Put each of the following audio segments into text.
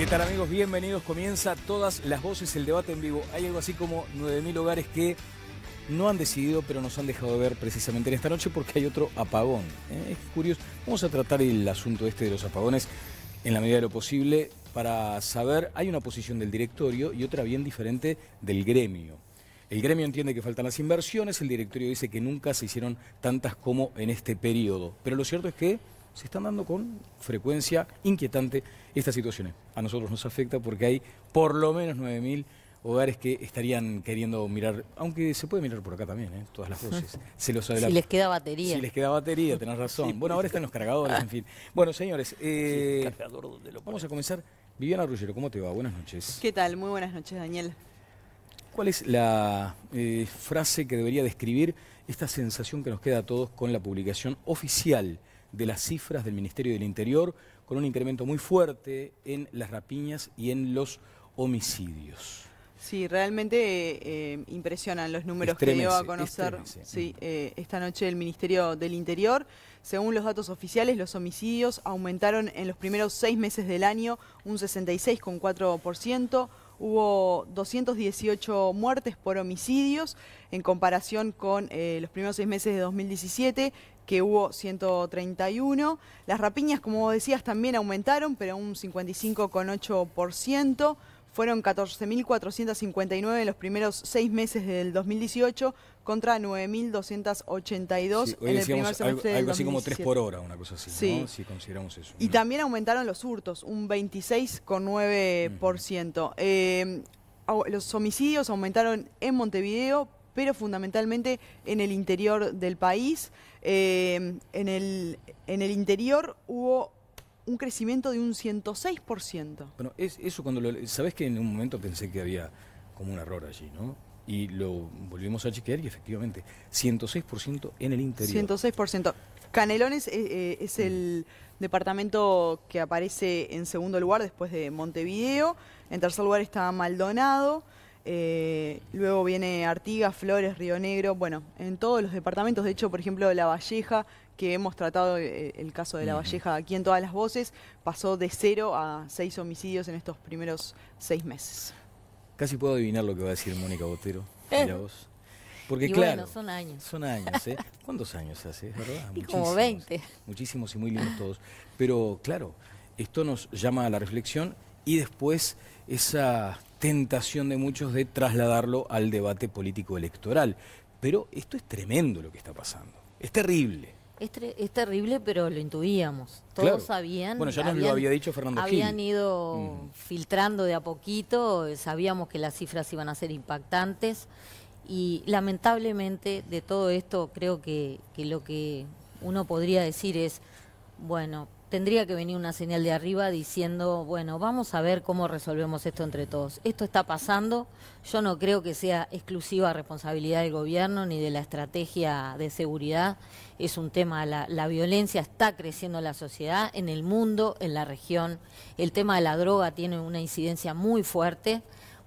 ¿Qué tal, amigos? Bienvenidos. Comienza Todas las Voces, el debate en vivo. Hay algo así como 9.000 hogares que no han decidido, pero nos han dejado de ver precisamente en esta noche porque hay otro apagón. Es curioso. Vamos a tratar el asunto este de los apagones en la medida de lo posible para saber. Hay una posición del directorio y otra bien diferente del gremio. El gremio entiende que faltan las inversiones, el directorio dice que nunca se hicieron tantas como en este periodo. Pero lo cierto es que se están dando con frecuencia inquietante estas situaciones. A nosotros nos afecta porque hay por lo menos 9.000 hogares que estarían queriendo mirar, aunque se puede mirar por acá también, todas las voces. Se los si les queda batería. Si les queda batería, tenés razón. Sí, bueno, ahora están los cargadores, en fin. Bueno, señores, cargador donde lo vamos a comenzar. Viviana Ruggiero, ¿cómo te va? Buenas noches. ¿Qué tal? Muy buenas noches, Daniel. ¿Cuál es la frase que debería describir esta sensación que nos queda a todos con la publicación oficial de las cifras del Ministerio del Interior, con un incremento muy fuerte en las rapiñas y en los homicidios? Sí, realmente impresionan los números que dio a conocer esta noche el Ministerio del Interior. Según los datos oficiales, los homicidios aumentaron en los primeros 6 meses del año un 66,4%. Hubo 218 muertes por homicidios en comparación con los primeros 6 meses de 2017, que hubo 131. Las rapiñas, como vos decías, también aumentaron, pero un 55,8%. Fueron 14.459 en los primeros 6 meses del 2018 contra 9.282 en el primer semestre del 2017. Algo así como 3 por hora, una cosa así, sí, ¿no? Si consideramos eso. Y también aumentaron los hurtos, un 26,9%. Los homicidios aumentaron en Montevideo, pero fundamentalmente en el interior del país. En el interior hubo un crecimiento de un 106%. Bueno, eso cuando sabés que en un momento pensé que había como un error allí, ¿no? Y lo volvimos a chequear y efectivamente, 106% en el interior. 106%. Canelones es el departamento que aparece en segundo lugar después de Montevideo. En tercer lugar está Maldonado. Luego viene Artigas, Flores, Río Negro. Bueno, en todos los departamentos, de hecho, por ejemplo, La Valleja, que hemos tratado el caso de La Valleja aquí en Todas las Voces, pasó de 0 a 6 homicidios en estos primeros 6 meses. Casi puedo adivinar lo que va a decir Mónica Botero. Mira vos. Porque y claro, bueno, son años. Son años, ¿eh? ¿Cuántos años hace? ¿Verdad? Y como 20. Muchísimos y muy lindos todos. Pero claro, esto nos llama a la reflexión y después esa tentación de muchos de trasladarlo al debate político electoral. Pero esto es tremendo lo que está pasando. Es terrible. Es terrible, pero lo intuíamos. Todos sabían. Bueno, ya nos lo había dicho Fernando Gil. Habían ido filtrando de a poquito, sabíamos que las cifras iban a ser impactantes y lamentablemente de todo esto creo que lo que uno podría decir es, bueno, tendría que venir una señal de arriba diciendo, bueno, vamos a ver cómo resolvemos esto entre todos. Esto está pasando, yo no creo que sea exclusiva responsabilidad del gobierno ni de la estrategia de seguridad. Es un tema, la violencia está creciendo en la sociedad, en el mundo, en la región. El tema de la droga tiene una incidencia muy fuerte.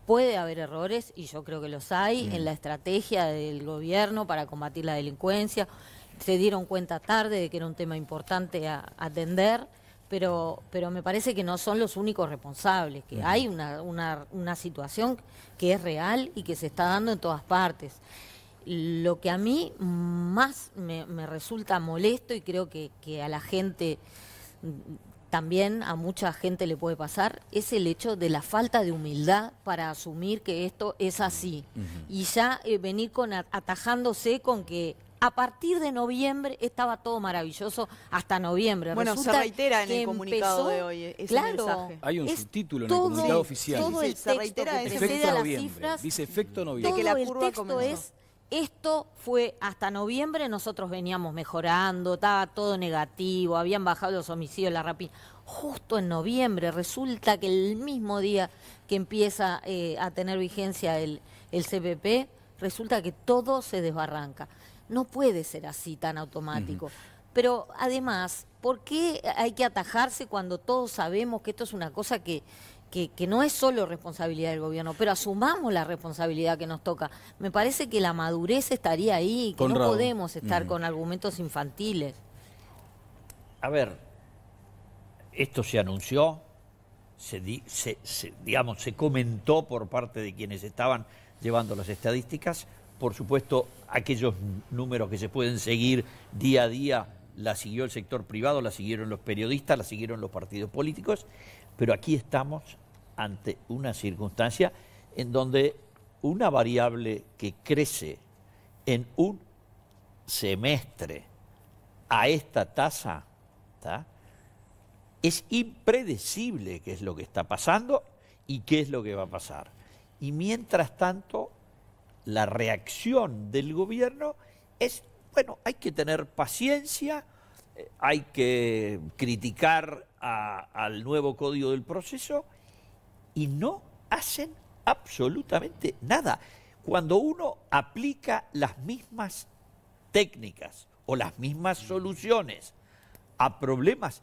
Puede haber errores, y yo creo que los hay, en la estrategia del gobierno para combatir la delincuencia. Se dieron cuenta tarde de que era un tema importante a atender, pero me parece que no son los únicos responsables, que hay una situación que es real y que se está dando en todas partes. Lo que a mí más me resulta molesto, y creo que a la gente también, a mucha gente le puede pasar, es el hecho de la falta de humildad para asumir que esto es así. Y ya venir atajándose con que a partir de noviembre estaba todo maravilloso hasta noviembre. Bueno, se reitera en el comunicado de hoy ese mensaje. Hay un subtítulo en el comunicado oficial. Todo el texto que precede a las cifras. Dice efecto noviembre. Todo el texto es, esto fue hasta noviembre, nosotros veníamos mejorando, estaba todo negativo, habían bajado los homicidios, la rapiña. Justo en noviembre resulta que el mismo día que empieza a tener vigencia el CPP, resulta que todo se desbarranca. No puede ser así tan automático. Pero además, ¿por qué hay que atajarse cuando todos sabemos que esto es una cosa que no es solo responsabilidad del gobierno, pero asumamos la responsabilidad que nos toca? Me parece que la madurez estaría ahí, que Conrado. no podemos estar con argumentos infantiles. A ver, esto se anunció, digamos, se comentó por parte de quienes estaban llevando las estadísticas. Por supuesto, aquellos números que se pueden seguir día a día, la siguió el sector privado, la siguieron los periodistas, la siguieron los partidos políticos, pero aquí estamos ante una circunstancia en donde una variable que crece en un semestre a esta tasa, ¿tá?, es impredecible qué es lo que está pasando y qué es lo que va a pasar. Y mientras tanto, la reacción del gobierno es, bueno, hay que tener paciencia, hay que criticar al nuevo Código del Proceso, y no hacen absolutamente nada. Cuando uno aplica las mismas técnicas o las mismas soluciones a problemas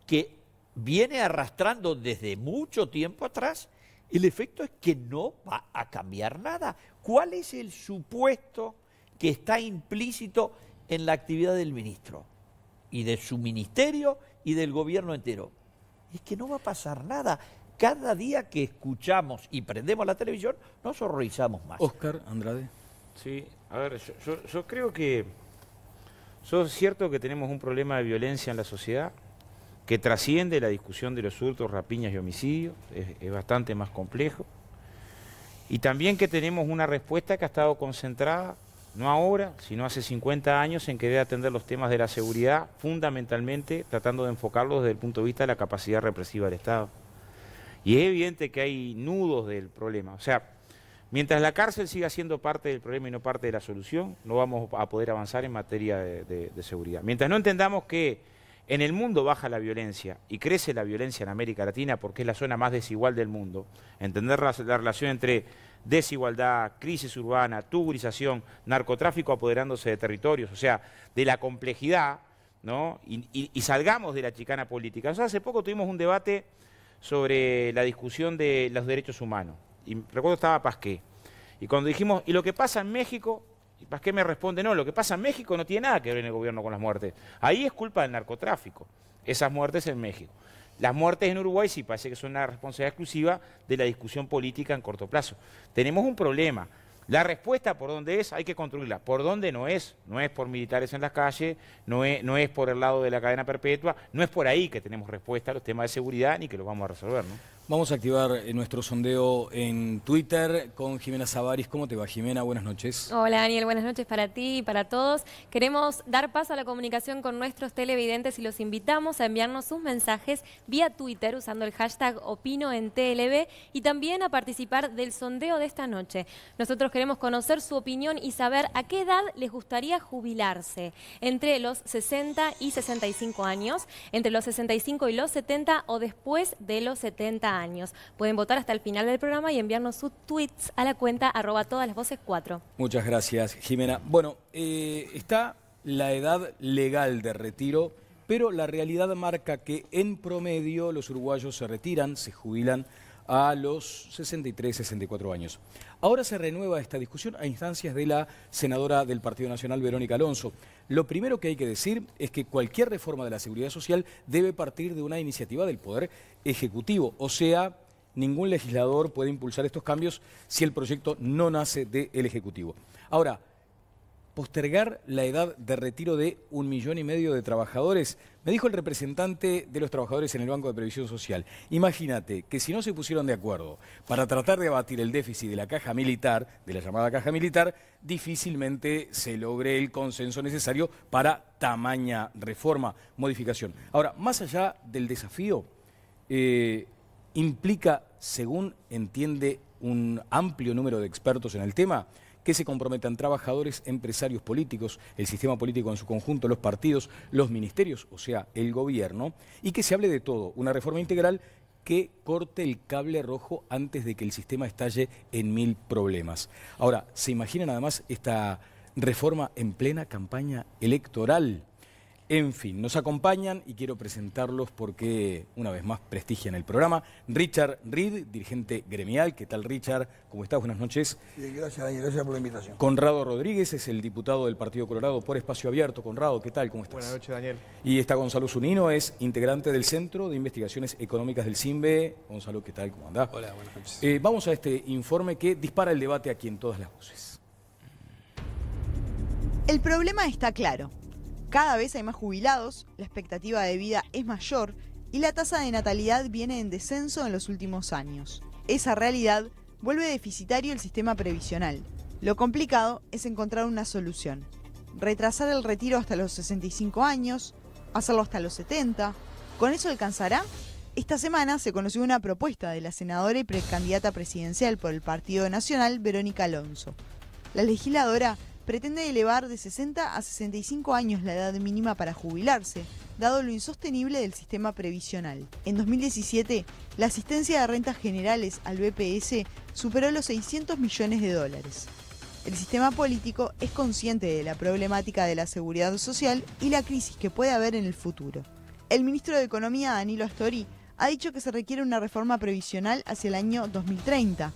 que viene arrastrando desde mucho tiempo atrás, el efecto es que no va a cambiar nada. ¿Cuál es el supuesto que está implícito en la actividad del ministro y de su ministerio y del gobierno entero? Es que no va a pasar nada. Cada día que escuchamos y prendemos la televisión, nos horrorizamos más. Óscar Andrade. Sí, a ver, yo creo que es cierto que tenemos un problema de violencia en la sociedad que trasciende la discusión de los hurtos, rapiñas y homicidios, es bastante más complejo. Y también que tenemos una respuesta que ha estado concentrada, no ahora, sino hace 50 años, en querer atender los temas de la seguridad, fundamentalmente tratando de enfocarlos desde el punto de vista de la capacidad represiva del Estado. Y es evidente que hay nudos del problema. O sea, mientras la cárcel siga siendo parte del problema y no parte de la solución, no vamos a poder avanzar en materia de seguridad. Mientras no entendamos que en el mundo baja la violencia y crece la violencia en América Latina porque es la zona más desigual del mundo, entender la relación entre desigualdad, crisis urbana, tugurización, narcotráfico apoderándose de territorios, o sea, de la complejidad, ¿no? Y salgamos de la chicana política. Nosotros hace poco tuvimos un debate sobre la discusión de los derechos humanos, y recuerdo estaba Pasqué, y cuando dijimos, ¿y lo que pasa en México? Y Pasqué me responde, no, lo que pasa en México no tiene nada que ver en el gobierno con las muertes. Ahí es culpa del narcotráfico, esas muertes en México. Las muertes en Uruguay sí parece que son una responsabilidad exclusiva de la discusión política en corto plazo. Tenemos un problema. La respuesta por dónde es, hay que construirla. Por dónde no es por militares en las calles, no es por el lado de la cadena perpetua, no es por ahí que tenemos respuesta a los temas de seguridad ni que los vamos a resolver, ¿no? Vamos a activar nuestro sondeo en Twitter con Jimena Savaris. ¿Cómo te va, Jimena? Buenas noches. Hola, Daniel. Buenas noches para ti y para todos. Queremos dar paso a la comunicación con nuestros televidentes y los invitamos a enviarnos sus mensajes vía Twitter usando el hashtag OpinoEnTLV y también a participar del sondeo de esta noche. Nosotros queremos conocer su opinión y saber a qué edad les gustaría jubilarse. Entre los 60 y 65 años, entre los 65 y los 70 o después de los 70 años. Pueden votar hasta el final del programa y enviarnos sus tweets a la cuenta @todaslasvoces4. Muchas gracias, Jimena. Bueno, está la edad legal de retiro, pero la realidad marca que en promedio los uruguayos se retiran, se jubilan a los 63, 64 años. Ahora se renueva esta discusión a instancias de la senadora del Partido Nacional, Verónica Alonso. Lo primero que hay que decir es que cualquier reforma de la seguridad social debe partir de una iniciativa del Poder Ejecutivo. O sea, ningún legislador puede impulsar estos cambios si el proyecto no nace del Ejecutivo. Ahora, postergar la edad de retiro de 1,5 millones de trabajadores. Me dijo el representante de los trabajadores en el Banco de Previsión Social. Imagínate que si no se pusieron de acuerdo para tratar de abatir el déficit de la caja militar, de la llamada caja militar, difícilmente se logre el consenso necesario para tamaña reforma, modificación. Ahora, más allá del desafío, implica, según entiende un amplio número de expertos en el tema, que se comprometan trabajadores, empresarios políticos, el sistema político en su conjunto, los partidos, los ministerios, o sea, el gobierno, y que se hable de todo, una reforma integral que corte el cable rojo antes de que el sistema estalle en 1000 problemas. Ahora, ¿se imaginan además esta reforma en plena campaña electoral? En fin, nos acompañan y quiero presentarlos porque una vez más prestigian el programa. Richard Reed, dirigente gremial. ¿Qué tal, Richard? ¿Cómo estás? Buenas noches. Bien, gracias, Daniel. Gracias por la invitación. Conrado Rodríguez es el diputado del Partido Colorado por Espacio Abierto. Conrado, ¿qué tal? ¿Cómo estás? Buenas noches, Daniel. Y está Gonzalo Zunino, es integrante del Centro de Investigaciones Económicas del CIMBE. Gonzalo, ¿qué tal? ¿Cómo andás? Hola, buenas noches. Vamos a este informe que dispara el debate aquí en todas las voces. El problema está claro. Cada vez hay más jubilados, la expectativa de vida es mayor y la tasa de natalidad viene en descenso en los últimos años. Esa realidad vuelve deficitario el sistema previsional. Lo complicado es encontrar una solución. Retrasar el retiro hasta los 65 años, hacerlo hasta los 70. ¿Con eso alcanzará? Esta semana se conoció una propuesta de la senadora y precandidata presidencial por el Partido Nacional, Verónica Alonso. La legisladora pretende elevar de 60 a 65 años la edad mínima para jubilarse, dado lo insostenible del sistema previsional. En 2017, la asistencia de rentas generales al BPS superó los 600 millones de dólares. El sistema político es consciente de la problemática de la seguridad social y la crisis que puede haber en el futuro. El ministro de Economía, Danilo Astori, ha dicho que se requiere una reforma previsional hacia el año 2030.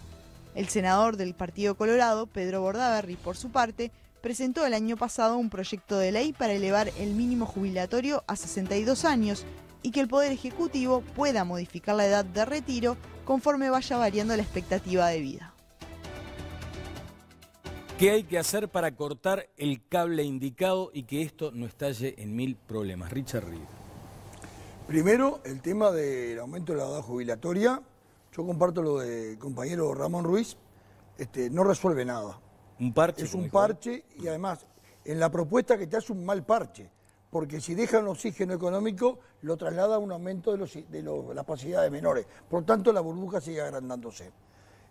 El senador del Partido Colorado, Pedro Bordaberry, por su parte, presentó el año pasado un proyecto de ley para elevar el mínimo jubilatorio a 62 años y que el Poder Ejecutivo pueda modificar la edad de retiro conforme vaya variando la expectativa de vida. ¿Qué hay que hacer para cortar el cable indicado y que esto no estalle en mil problemas? Richard Reed. Primero, el tema del aumento de la edad jubilatoria. Yo comparto lo del compañero Ramón Ruiz, no resuelve nada. ¿Un parche? Es un parche y además en la propuesta que te hace un mal parche, porque si deja un oxígeno económico lo traslada a un aumento de las capacidades menores. Por tanto, la burbuja sigue agrandándose.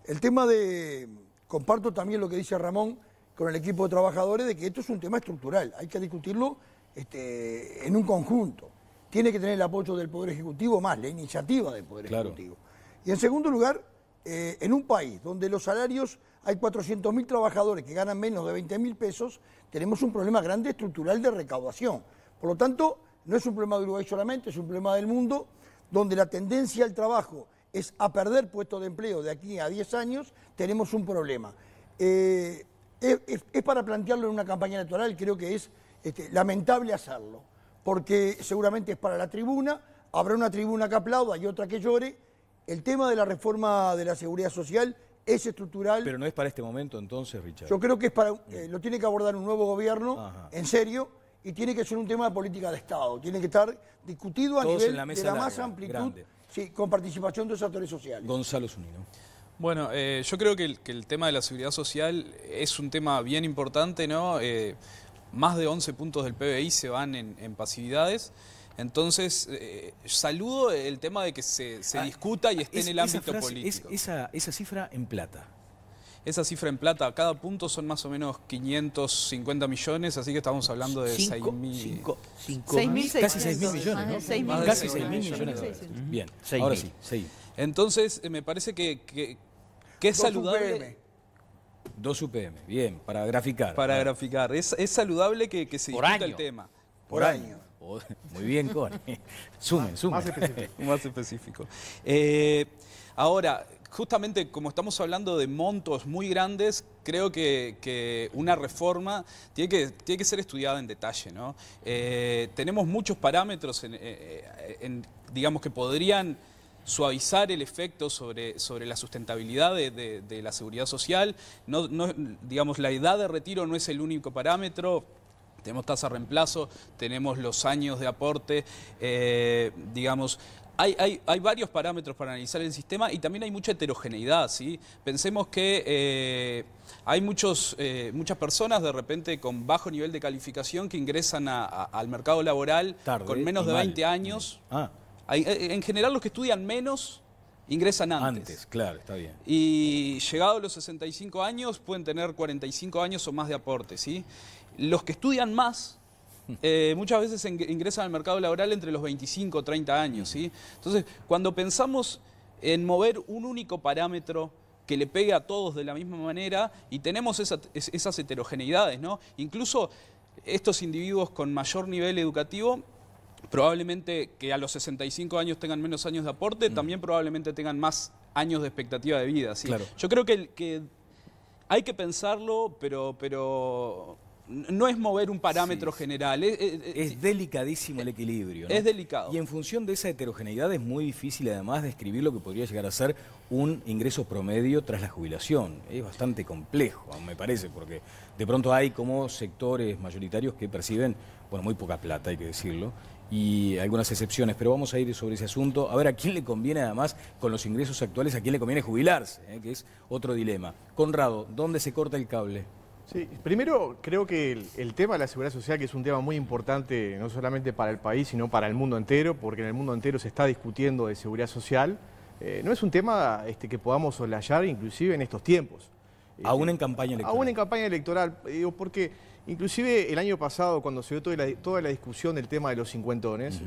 El tema de... Comparto también lo que dice Ramón con el equipo de trabajadores de que esto es un tema estructural, hay que discutirlo en un conjunto. Tiene que tener el apoyo del Poder Ejecutivo más la iniciativa del Poder Ejecutivo. Y en segundo lugar, en un país donde los salarios, hay 400.000 trabajadores que ganan menos de 20.000 pesos, tenemos un problema grande estructural de recaudación. Por lo tanto, no es un problema de Uruguay solamente, es un problema del mundo, donde la tendencia al trabajo es a perder puestos de empleo de aquí a 10 años, tenemos un problema. Es para plantearlo en una campaña electoral, creo que es lamentable hacerlo, porque seguramente es para la tribuna, habrá una tribuna que aplauda y otra que llore. El tema de la reforma de la seguridad social es estructural. Pero no es para este momento entonces, Richard. Yo creo que es para, lo tiene que abordar un nuevo gobierno, en serio, y tiene que ser un tema de política de Estado. Tiene que estar discutido a todos nivel en la mesa de la larga, más amplitud, grande. Sí, con participación de los actores sociales. Gonzalo Zunino. Bueno, yo creo que el tema de la seguridad social es un tema bien importante, ¿no? Más de 11 puntos del PBI se van en pasividades. Entonces, saludo el tema de que se discuta y esté en el ámbito político. Esa cifra en plata. Esa cifra en plata, cada punto son más o menos 550 millones, así que estamos hablando de 6.000. Casi 6.000 millones, ¿no? Casi 6.000 millones de dólares. Bien, ahora sí, seguimos. Entonces, me parece que es saludable... 2 UPM, bien, para graficar. Para graficar. Es saludable que se discuta el tema. Por año. Muy bien, Connie. Sumen. Más específico. Ahora, justamente como estamos hablando de montos muy grandes, creo que una reforma tiene que ser estudiada en detalle, ¿no? Tenemos muchos parámetros digamos, que podrían suavizar el efecto sobre la sustentabilidad de la seguridad social. Digamos, la edad de retiro no es el único parámetro. Tenemos tasa de reemplazo, tenemos los años de aporte, digamos, hay varios parámetros para analizar el sistema y también hay mucha heterogeneidad, ¿sí? Pensemos que hay muchas personas de repente con bajo nivel de calificación que ingresan al mercado laboral con menos de 20 años. En general los que estudian menos ingresan antes. Claro, está bien. Y llegados a los 65 años pueden tener 45 años o más de aporte, ¿sí? Los que estudian más muchas veces ingresan al mercado laboral entre los 25 o 30 años, ¿sí? Entonces, cuando pensamos en mover un único parámetro que le pegue a todos de la misma manera y tenemos esas heterogeneidades, ¿no? Incluso estos individuos con mayor nivel educativo, probablemente que a los 65 años tengan menos años de aporte, también probablemente tengan más años de expectativa de vida. ¿Sí? Claro. Yo creo que hay que pensarlo, pero no es mover un parámetro general. Es delicadísimo el equilibrio, ¿no? Es delicado. Y en función de esa heterogeneidad es muy difícil además describir lo que podría llegar a ser un ingreso promedio tras la jubilación. Es bastante complejo, me parece, porque de pronto hay como sectores mayoritarios que perciben, bueno, muy poca plata, hay que decirlo, y algunas excepciones, pero vamos a ir sobre ese asunto. A ver, ¿a quién le conviene además, con los ingresos actuales, a quién le conviene jubilarse? Que es otro dilema. Conrado, ¿dónde se corta el cable? Sí, primero creo que el tema de la seguridad social, que es un tema muy importante no solamente para el país, sino para el mundo entero, porque en el mundo entero se está discutiendo de seguridad social, no es un tema que podamos soslayar inclusive en estos tiempos. Aún en campaña electoral. Aún en campaña electoral, porque inclusive el año pasado, cuando se dio toda la discusión del tema de los cincuentones,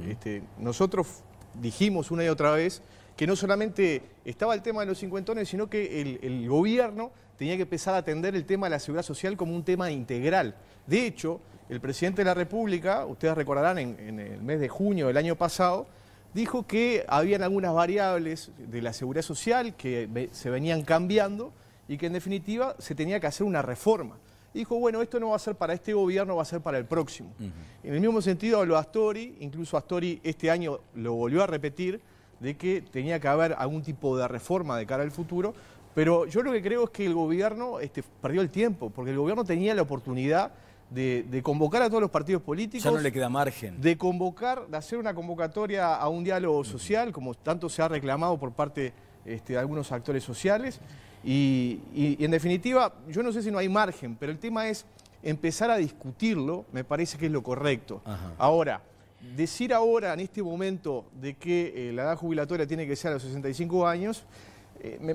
nosotros dijimos una y otra vez que no solamente estaba el tema de los cincuentones, sino que el gobierno tenía que empezar a atender el tema de la seguridad social como un tema integral. De hecho, el presidente de la República, ustedes recordarán, en el mes de junio del año pasado, dijo que habían algunas variables de la seguridad social que se venían cambiando y que en definitiva se tenía que hacer una reforma. Dijo, bueno, esto no va a ser para este gobierno, va a ser para el próximo. En el mismo sentido habló Astori, incluso Astori este año lo volvió a repetir, de que tenía que haber algún tipo de reforma de cara al futuro, pero yo lo que creo es que el gobierno perdió el tiempo, porque el gobierno tenía la oportunidad de convocar a todos los partidos políticos. Ya no le queda margen. De hacer una convocatoria a un diálogo social, como tanto se ha reclamado por parte de algunos actores sociales. Y en definitiva, yo no sé si no hay margen, pero el tema es empezar a discutirlo, me parece que es lo correcto. Ajá. Ahora, decir ahora, en este momento, de que la edad jubilatoria tiene que ser a los 65 años,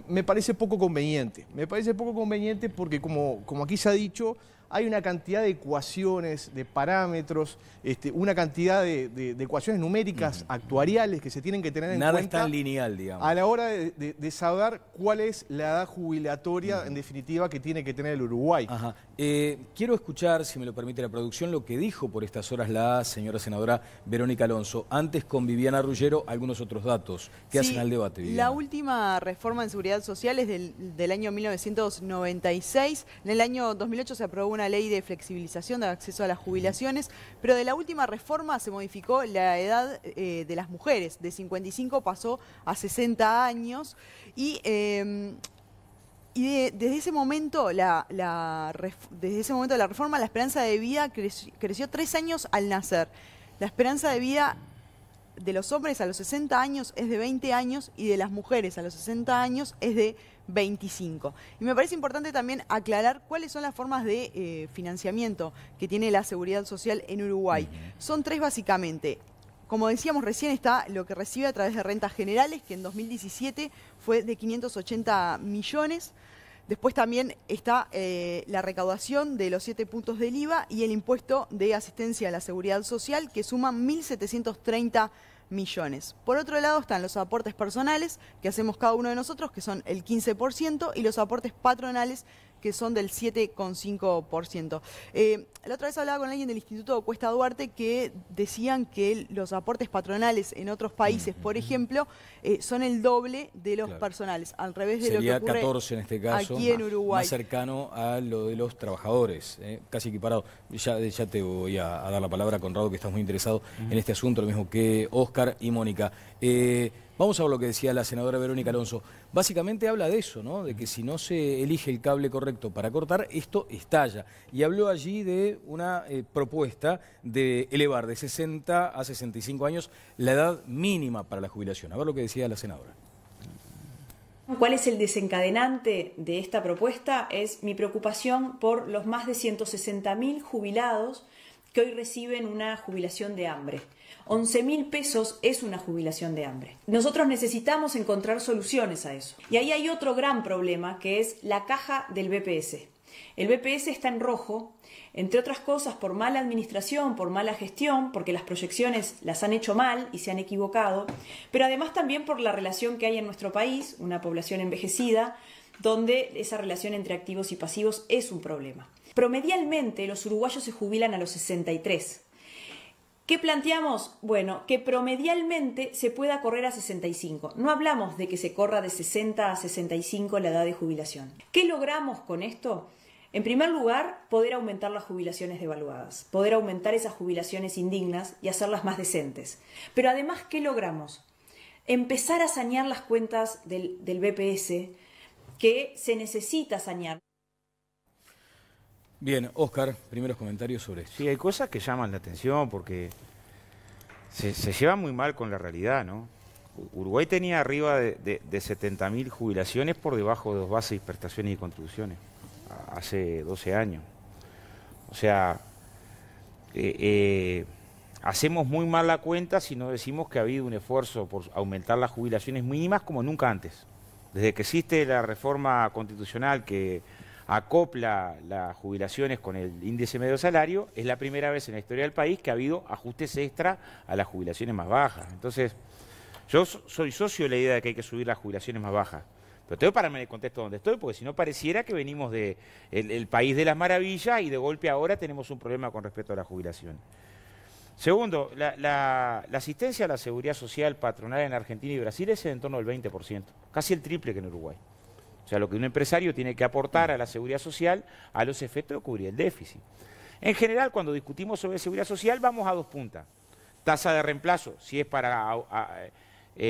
me parece poco conveniente. Me parece poco conveniente porque, como aquí se ha dicho, hay una cantidad de ecuaciones, de parámetros, una cantidad de ecuaciones numéricas actuariales que se tienen que tener en cuenta. Nada es tan lineal, digamos. A la hora de saber cuál es la edad jubilatoria, en definitiva, que tiene que tener el Uruguay. Ajá. Quiero escuchar, si me lo permite la producción, lo que dijo por estas horas la señora senadora Verónica Alonso. Antes, con Viviana Ruggiero, algunos otros datos que hacen al debate. Viviana. La última reforma en seguridad social es del año 1996. En el año 2008 se aprobó una ley de flexibilización de acceso a las jubilaciones, pero de la última reforma se modificó la edad de las mujeres. De 55 pasó a 60 años y... desde ese momento de la reforma, la esperanza de vida creció 3 años al nacer. La esperanza de vida de los hombres a los 60 años es de 20 años y de las mujeres a los 60 años es de 25. Y me parece importante también aclarar cuáles son las formas de financiamiento que tiene la seguridad social en Uruguay. Son 3 básicamente. Como decíamos recién, está lo que recibe a través de rentas generales, que en 2017 fue de 580 millones. Después también está la recaudación de los 7 puntos del IVA y el impuesto de asistencia a la seguridad social, que suman 1.730 millones. Por otro lado están los aportes personales que hacemos cada uno de nosotros, que son el 15%, y los aportes patronales, que son del 7,5%. La otra vez hablaba con alguien del Instituto Cuesta Duarte que decían que los aportes patronales en otros países, por ejemplo, son el doble de los personales, al revés de lo que ocurre 14 en este caso, aquí en Uruguay. Más cercano a lo de los trabajadores, casi equiparado. Ya te voy a dar la palabra, Conrado, que estás muy interesado en este asunto, lo mismo que Óscar y Mónica. Vamos a ver lo que decía la senadora Verónica Alonso. Básicamente habla de eso, ¿no? De que si no se elige el cable correcto para cortar, esto estalla. Y habló allí de una propuesta de elevar de 60 a 65 años la edad mínima para la jubilación. A ver lo que decía la senadora. ¿Cuál es el desencadenante de esta propuesta? Es mi preocupación por los más de 160.000 jubilados que hoy reciben una jubilación de hambre. 11.000 pesos es una jubilación de hambre. Nosotros necesitamos encontrar soluciones a eso. Y ahí hay otro gran problema, que es la caja del BPS. El BPS está en rojo, entre otras cosas por mala administración, por mala gestión, porque las proyecciones las han hecho mal y se han equivocado, pero además también por la relación que hay en nuestro país, una población envejecida, donde esa relación entre activos y pasivos es un problema. Promedialmente los uruguayos se jubilan a los 63. ¿Qué planteamos? Bueno, que promedialmente se pueda correr a 65. No hablamos de que se corra de 60 a 65 la edad de jubilación. ¿Qué logramos con esto? En primer lugar, poder aumentar las jubilaciones devaluadas, poder aumentar esas jubilaciones indignas y hacerlas más decentes. Pero además, ¿qué logramos? Empezar a sanear las cuentas del BPS, que se necesita sanear. Bien, Óscar, primeros comentarios sobre esto. Sí, hay cosas que llaman la atención porque se lleva muy mal con la realidad, ¿no? Uruguay tenía arriba de 70.000 jubilaciones por debajo de 2 bases, prestaciones y contribuciones hace 12 años. O sea, hacemos muy mal la cuenta si no decimos que ha habido un esfuerzo por aumentar las jubilaciones mínimas como nunca antes. Desde que existe la reforma constitucional que acopla las jubilaciones con el índice medio salario, es la primera vez en la historia del país que ha habido ajustes extra a las jubilaciones más bajas. Entonces, yo soy socio de la idea de que hay que subir las jubilaciones más bajas, pero tengo que pararme en el contexto donde estoy, porque si no pareciera que venimos del país de las maravillas y de golpe ahora tenemos un problema con respecto a la jubilación. Segundo, la asistencia a la seguridad social patronal en Argentina y Brasil es en torno al 20%, casi el triple que en Uruguay. O sea, lo que un empresario tiene que aportar a la seguridad social a los efectos de cubrir el déficit. En general, cuando discutimos sobre seguridad social, vamos a 2 puntas. Tasa de reemplazo, si es para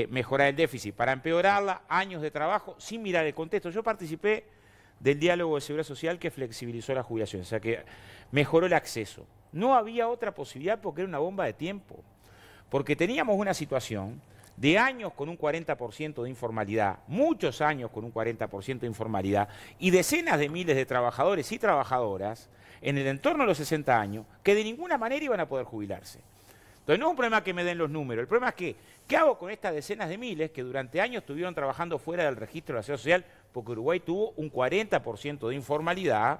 mejorar el déficit, para empeorarla, años de trabajo, sin mirar el contexto. Yo participé del diálogo de seguridad social que flexibilizó la jubilación, o sea, que mejoró el acceso. No había otra posibilidad porque era una bomba de tiempo. Porque teníamos una situación de años con un 40% de informalidad, muchos años con un 40% de informalidad, y decenas de miles de trabajadores y trabajadoras en el entorno de los 60 años que de ninguna manera iban a poder jubilarse. Entonces no es un problema que me den los números, el problema es que, ¿qué hago con estas decenas de miles que durante años estuvieron trabajando fuera del registro de la seguridad social porque Uruguay tuvo un 40% de informalidad?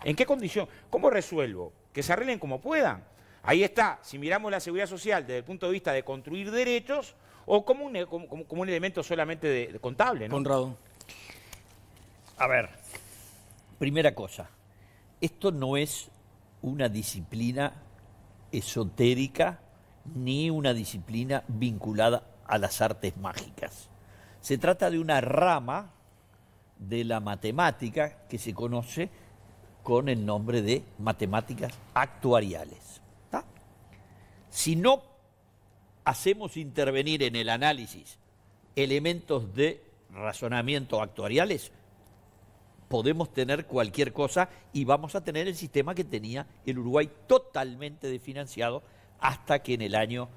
¿En qué condición? ¿Cómo resuelvo? Que se arreglen como puedan. Ahí está, si miramos la seguridad social desde el punto de vista de construir derechos, o como un elemento solamente de contable, ¿no? Conrado. A ver, primera cosa, esto no es una disciplina esotérica ni una disciplina vinculada a las artes mágicas. Se trata de una rama de la matemática que se conoce con el nombre de matemáticas actuariales. ¿Tá? Si no hacemos intervenir en el análisis elementos de razonamiento actuariales, podemos tener cualquier cosa y vamos a tener el sistema que tenía el Uruguay totalmente desfinanciado hasta que en el año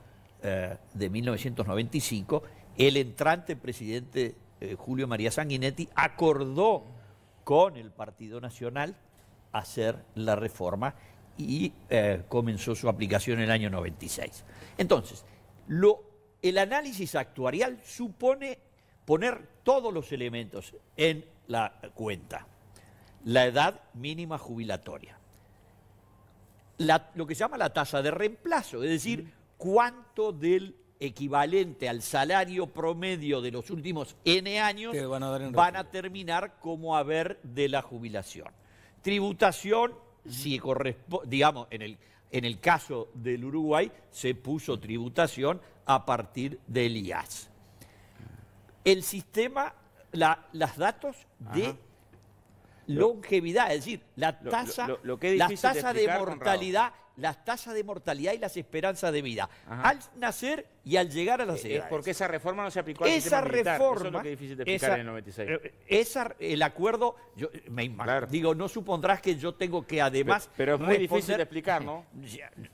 de 1995 el entrante presidente Julio María Sanguinetti acordó con el Partido Nacional hacer la reforma y comenzó su aplicación en el año 96. Entonces, el análisis actuarial supone poner todos los elementos en la cuenta. La edad mínima jubilatoria. Lo que se llama la tasa de reemplazo, es decir, cuánto del equivalente al salario promedio de los últimos N años van a terminar como haber de la jubilación. Tributación, si corresponde, digamos, en el caso del Uruguay se puso tributación a partir del IAS. El sistema, los datos de longevidad, es decir, las tasas de mortalidad, las tasas de mortalidad y las esperanzas de vida, al nacer y al llegar a las edades. Porque esa reforma no se aplicó al sistema militar. Eso es lo que es difícil de explicar en el 96. El acuerdo, claro. Digo, no supondrás que yo tengo que además... Pero es muy difícil de explicar, ¿no?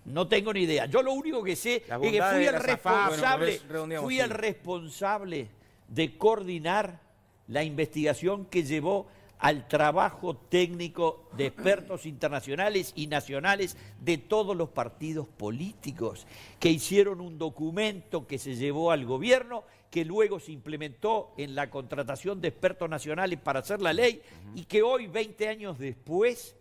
No tengo ni idea. Yo lo único que sé es que fui el responsable de coordinar la investigación que llevó al trabajo técnico de expertos internacionales y nacionales de todos los partidos políticos, que hicieron un documento que se llevó al gobierno, que luego se implementó en la contratación de expertos nacionales para hacer la ley, y que hoy, 20 años después,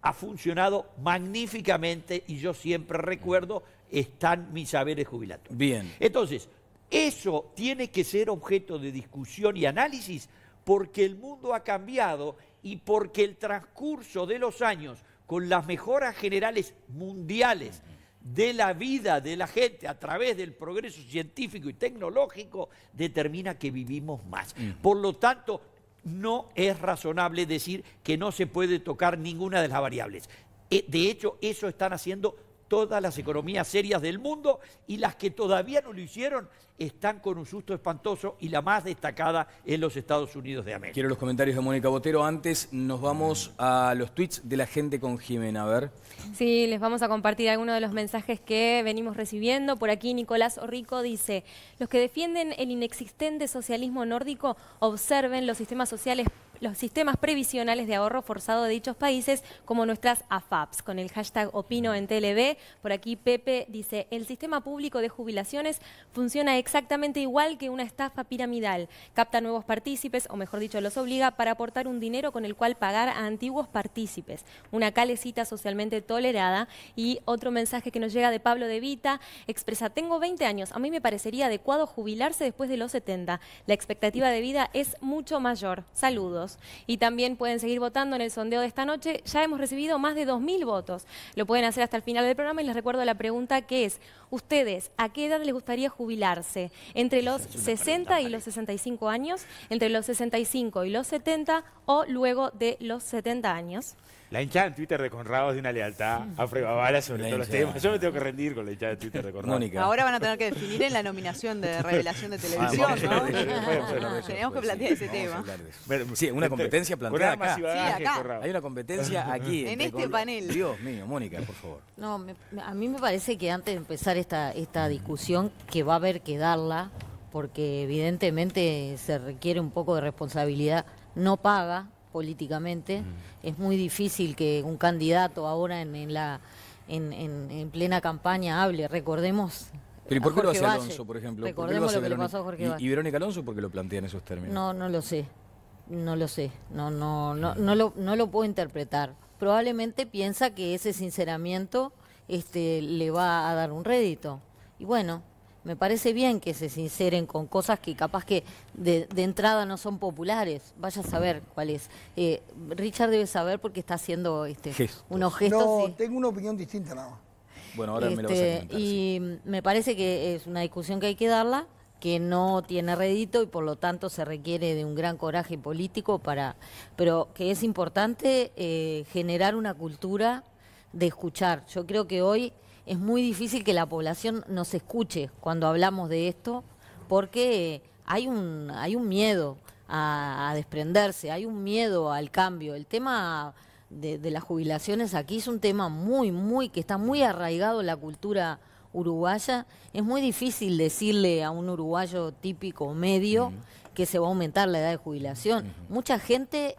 ha funcionado magníficamente, y yo siempre recuerdo, están mis saberes jubilatorios. Bien. Entonces, eso tiene que ser objeto de discusión y análisis, porque el mundo ha cambiado y porque el transcurso de los años con las mejoras generales mundiales de la vida de la gente a través del progreso científico y tecnológico, determina que vivimos más. Por lo tanto, no es razonable decir que no se puede tocar ninguna de las variables. De hecho, eso están haciendo todas las economías serias del mundo, y las que todavía no lo hicieron están con un susto espantoso, y la más destacada en los Estados Unidos de América. Quiero los comentarios de Mónica Botero. Antes nos vamos a los tweets de la gente con Jimena. A ver. Sí, les vamos a compartir algunos de los mensajes que venimos recibiendo. Por aquí Nicolás Orrico dice: los que defienden el inexistente socialismo nórdico observen los sistemas sociales, los sistemas previsionales de ahorro forzado de dichos países, como nuestras AFAPs, con el hashtag opino en TLB. Por aquí Pepe dice: el sistema público de jubilaciones funciona exactamente igual que una estafa piramidal. Capta nuevos partícipes, o mejor dicho, los obliga para aportar un dinero con el cual pagar a antiguos partícipes. Una calecita socialmente tolerada. Y otro mensaje que nos llega de Pablo de Vita expresa: tengo 20 años, a mí me parecería adecuado jubilarse después de los 70. La expectativa de vida es mucho mayor. Saludos. Y también pueden seguir votando en el sondeo de esta noche. Ya hemos recibido más de 2000 votos. Lo pueden hacer hasta el final del programa, y les recuerdo la pregunta, que es: ¿ustedes a qué edad les gustaría jubilarse? ¿Entre los 60 y los 65 años? ¿Entre los 65 y los 70? ¿O luego de los 70 años? La hinchada en Twitter de Conrado es de una lealtad a prueba de bala sobre todos los temas. Yo me tengo que rendir con la hinchada de Twitter de Conrado. Mónica. Ahora van a tener que definir en la nominación de revelación de televisión, ¿no? Tenemos que plantear ese tema. Sí, una competencia planteada acá. Sí, acá. Hay una competencia aquí. En este panel. Dios mío, Mónica, por favor. No, a mí me parece que antes de empezar esta discusión, que va a haber que darla, porque evidentemente se requiere un poco de responsabilidad, no paga políticamente. Es muy difícil que un candidato ahora en plena campaña hable. Recordemos. ¿Pero y por qué lo hace Alonso, por ejemplo? Recordemos lo que le pasó a Jorge Valle. ¿Y Verónica Alonso por qué lo plantea en esos términos? No lo sé. No lo sé. No lo puedo interpretar. Probablemente piensa que ese sinceramiento le va a dar un rédito. Y bueno, me parece bien que se sinceren con cosas que capaz que de entrada no son populares. Vaya a saber cuál es. Richard debe saber porque está haciendo unos gestos. No, tengo una opinión distinta nada más. Bueno, ahora me lo vas a comentar. Y me parece que es una discusión que hay que darla, que no tiene rédito, y por lo tanto se requiere de un gran coraje político pero que es importante generar una cultura de escuchar. Yo creo que hoy es muy difícil que la población nos escuche cuando hablamos de esto, porque hay un miedo a desprenderse, hay un miedo al cambio. El tema de las jubilaciones aquí es un tema que está muy arraigado en la cultura uruguaya. Es muy difícil decirle a un uruguayo típico medio que se va a aumentar la edad de jubilación. Mucha gente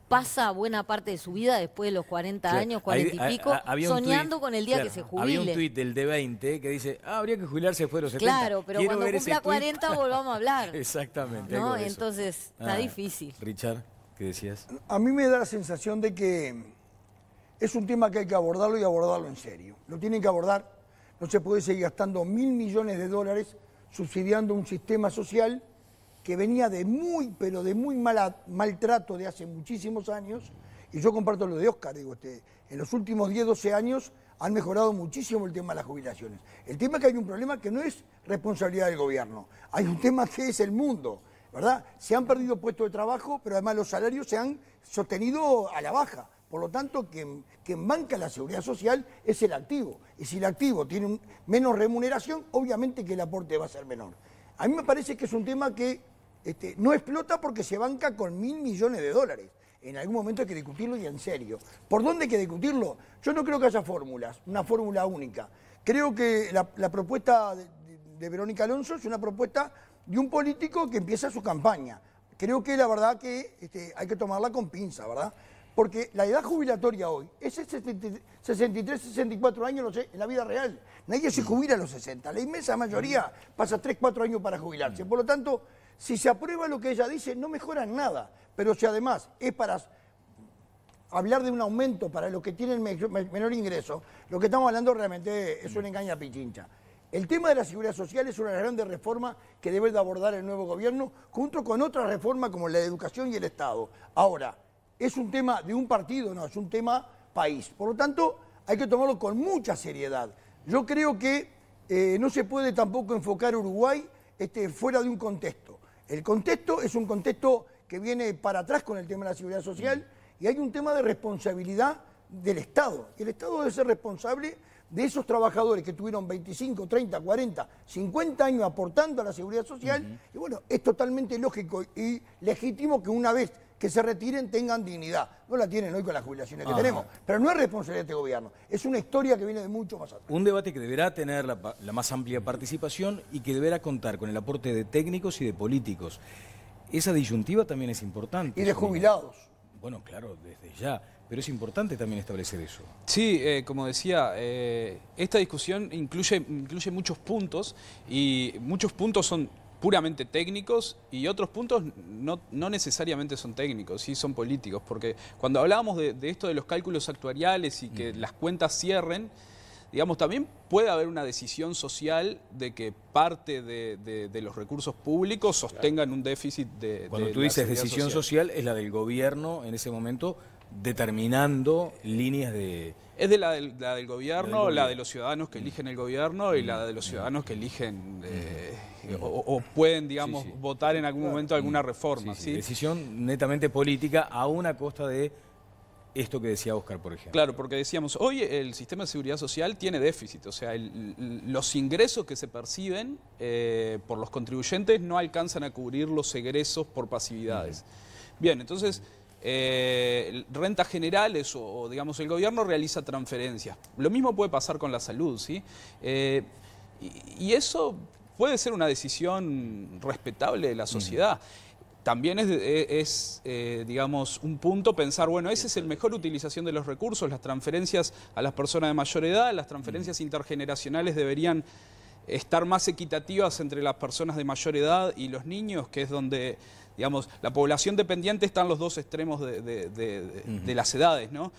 pasa buena parte de su vida después de los 40 años, 40 y pico, soñando con el día que se jubile. Había un tuit del D20 que dice: habría que jubilarse después de los 70. Claro, pero cuando cumpla 40 volvamos a hablar. Exactamente. ¿No? Entonces, está difícil. Richard, ¿qué decías? A mí me da la sensación de que es un tema que hay que abordarlo, y abordarlo en serio. Lo tienen que abordar. No se puede seguir gastando $1.000 millones subsidiando un sistema social que venía de muy maltrato de hace muchísimos años. Y yo comparto lo de Oscar, en los últimos 10, 12 años han mejorado muchísimo el tema de las jubilaciones. El tema es que hay un problema que no es responsabilidad del gobierno, hay un tema que es el mundo, ¿verdad? Se han perdido puestos de trabajo, pero además los salarios se han sostenido a la baja. Por lo tanto, quien banca la seguridad social es el activo. Y si el activo tiene menos remuneración, obviamente que el aporte va a ser menor. A mí me parece que es un tema que no explota porque se banca con $1.000 millones. En algún momento hay que discutirlo, y en serio. ¿Por dónde hay que discutirlo? Yo no creo que haya fórmulas, una fórmula única. Creo que la propuesta de Verónica Alonso es una propuesta de un político que empieza su campaña. Creo que la verdad que hay que tomarla con pinza, ¿verdad? Porque la edad jubilatoria hoy es 63, 64 años, no sé, en la vida real. Nadie se jubila a los 60. La inmensa mayoría pasa 3, 4 años para jubilarse. Por lo tanto, si se aprueba lo que ella dice, no mejora nada. Pero si además es para hablar de un aumento para los que tienen menor ingreso, lo que estamos hablando realmente es una engaña pichincha. El tema de la seguridad social es una grande reforma que debe de abordar el nuevo gobierno, junto con otras reformas como la de educación y el Estado. Ahora, ¿es un tema de un partido? No, es un tema país. Por lo tanto, hay que tomarlo con mucha seriedad. Yo creo que no se puede tampoco enfocar Uruguay fuera de un contexto. El contexto es un contexto que viene para atrás con el tema de la seguridad social y hay un tema de responsabilidad del Estado. El Estado debe ser responsable de esos trabajadores que tuvieron 25, 30, 40, 50 años aportando a la seguridad social. Y bueno, es totalmente lógico y legítimo que una vez que se retiren tengan dignidad. No la tienen hoy con las jubilaciones que tenemos, pero no es responsabilidad de este gobierno. Es una historia que viene de mucho más atrás. Un debate que deberá tener la más amplia participación y que deberá contar con el aporte de técnicos y de políticos. Esa disyuntiva también es importante. Y de jubilados. Bueno, claro, desde ya. Pero es importante también establecer eso. Sí, como decía, esta discusión incluye muchos puntos y muchos puntos son puramente técnicos y otros puntos no necesariamente son técnicos, sí son políticos, porque cuando hablábamos de esto de los cálculos actuariales y que las cuentas cierren, digamos, también puede haber una decisión social de que parte de los recursos públicos sostengan un déficit de Cuando tú dices decisión social, es la del gobierno en ese momento determinando líneas de... Es de la del gobierno, la de los ciudadanos que eligen el gobierno y la de los ciudadanos que eligen o pueden, digamos, votar en algún momento alguna reforma. Sí. Decisión netamente política a una costa de esto que decía Óscar, por ejemplo. Claro, porque decíamos, hoy el sistema de seguridad social tiene déficit, o sea, los ingresos que se perciben por los contribuyentes no alcanzan a cubrir los egresos por pasividades. Bien, entonces... rentas generales o digamos el gobierno realiza transferencias. Lo mismo puede pasar con la salud, ¿sí? Y eso puede ser una decisión respetable de la sociedad. También es digamos, un punto pensar, bueno, esa es la mejor utilización de los recursos, las transferencias a las personas de mayor edad, las transferencias intergeneracionales deberían estar más equitativas entre las personas de mayor edad y los niños, que es donde, digamos, la población dependiente está en los dos extremos de las edades, ¿no?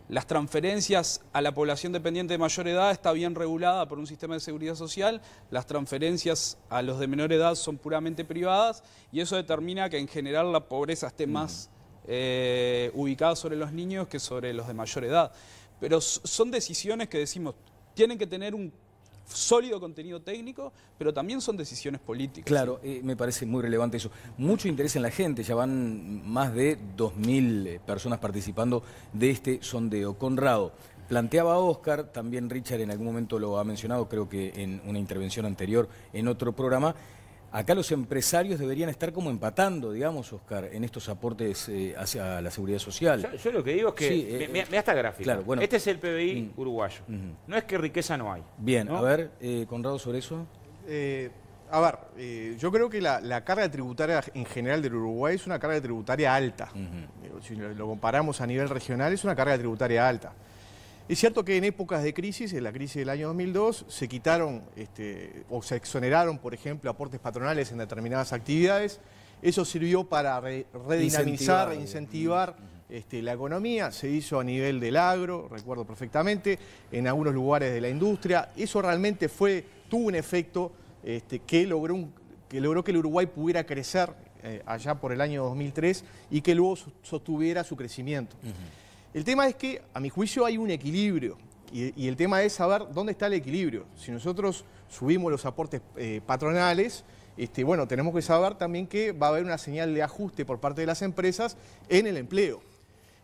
Las transferencias a la población dependiente de mayor edad está bien regulada por un sistema de seguridad social, las transferencias a los de menor edad son puramente privadas y eso determina que en general la pobreza esté más ubicada sobre los niños que sobre los de mayor edad. Pero son decisiones que decimos, tienen que tener un sólido contenido técnico, pero también son decisiones políticas. Claro, me parece muy relevante eso. Mucho interés en la gente, ya van más de 2.000 personas participando de este sondeo. Conrado, planteaba Óscar, también Richard en algún momento lo ha mencionado, creo que en una intervención anterior en otro programa, acá los empresarios deberían estar como empatando, digamos, Óscar, en estos aportes hacia la seguridad social. Yo lo que digo es que, sí, mira esta gráfica, claro, bueno, este es el PBI uruguayo, no es que riqueza no hay. Bien, ¿no? A ver, Conrado, sobre eso. Yo creo que la carga tributaria en general del Uruguay es una carga tributaria alta. Si lo comparamos a nivel regional, es una carga tributaria alta. Es cierto que en épocas de crisis, en la crisis del año 2002, se quitaron o se exoneraron, por ejemplo, aportes patronales en determinadas actividades. Eso sirvió para redinamizar, incentivar la economía. Se hizo a nivel del agro, recuerdo perfectamente, en algunos lugares de la industria. Eso realmente tuvo un efecto que logró que el Uruguay pudiera crecer allá por el año 2003 y que luego sostuviera su crecimiento. El tema es que, a mi juicio, hay un equilibrio y el tema es saber dónde está el equilibrio. Si nosotros subimos los aportes patronales, bueno, tenemos que saber también que va a haber una señal de ajuste por parte de las empresas en el empleo.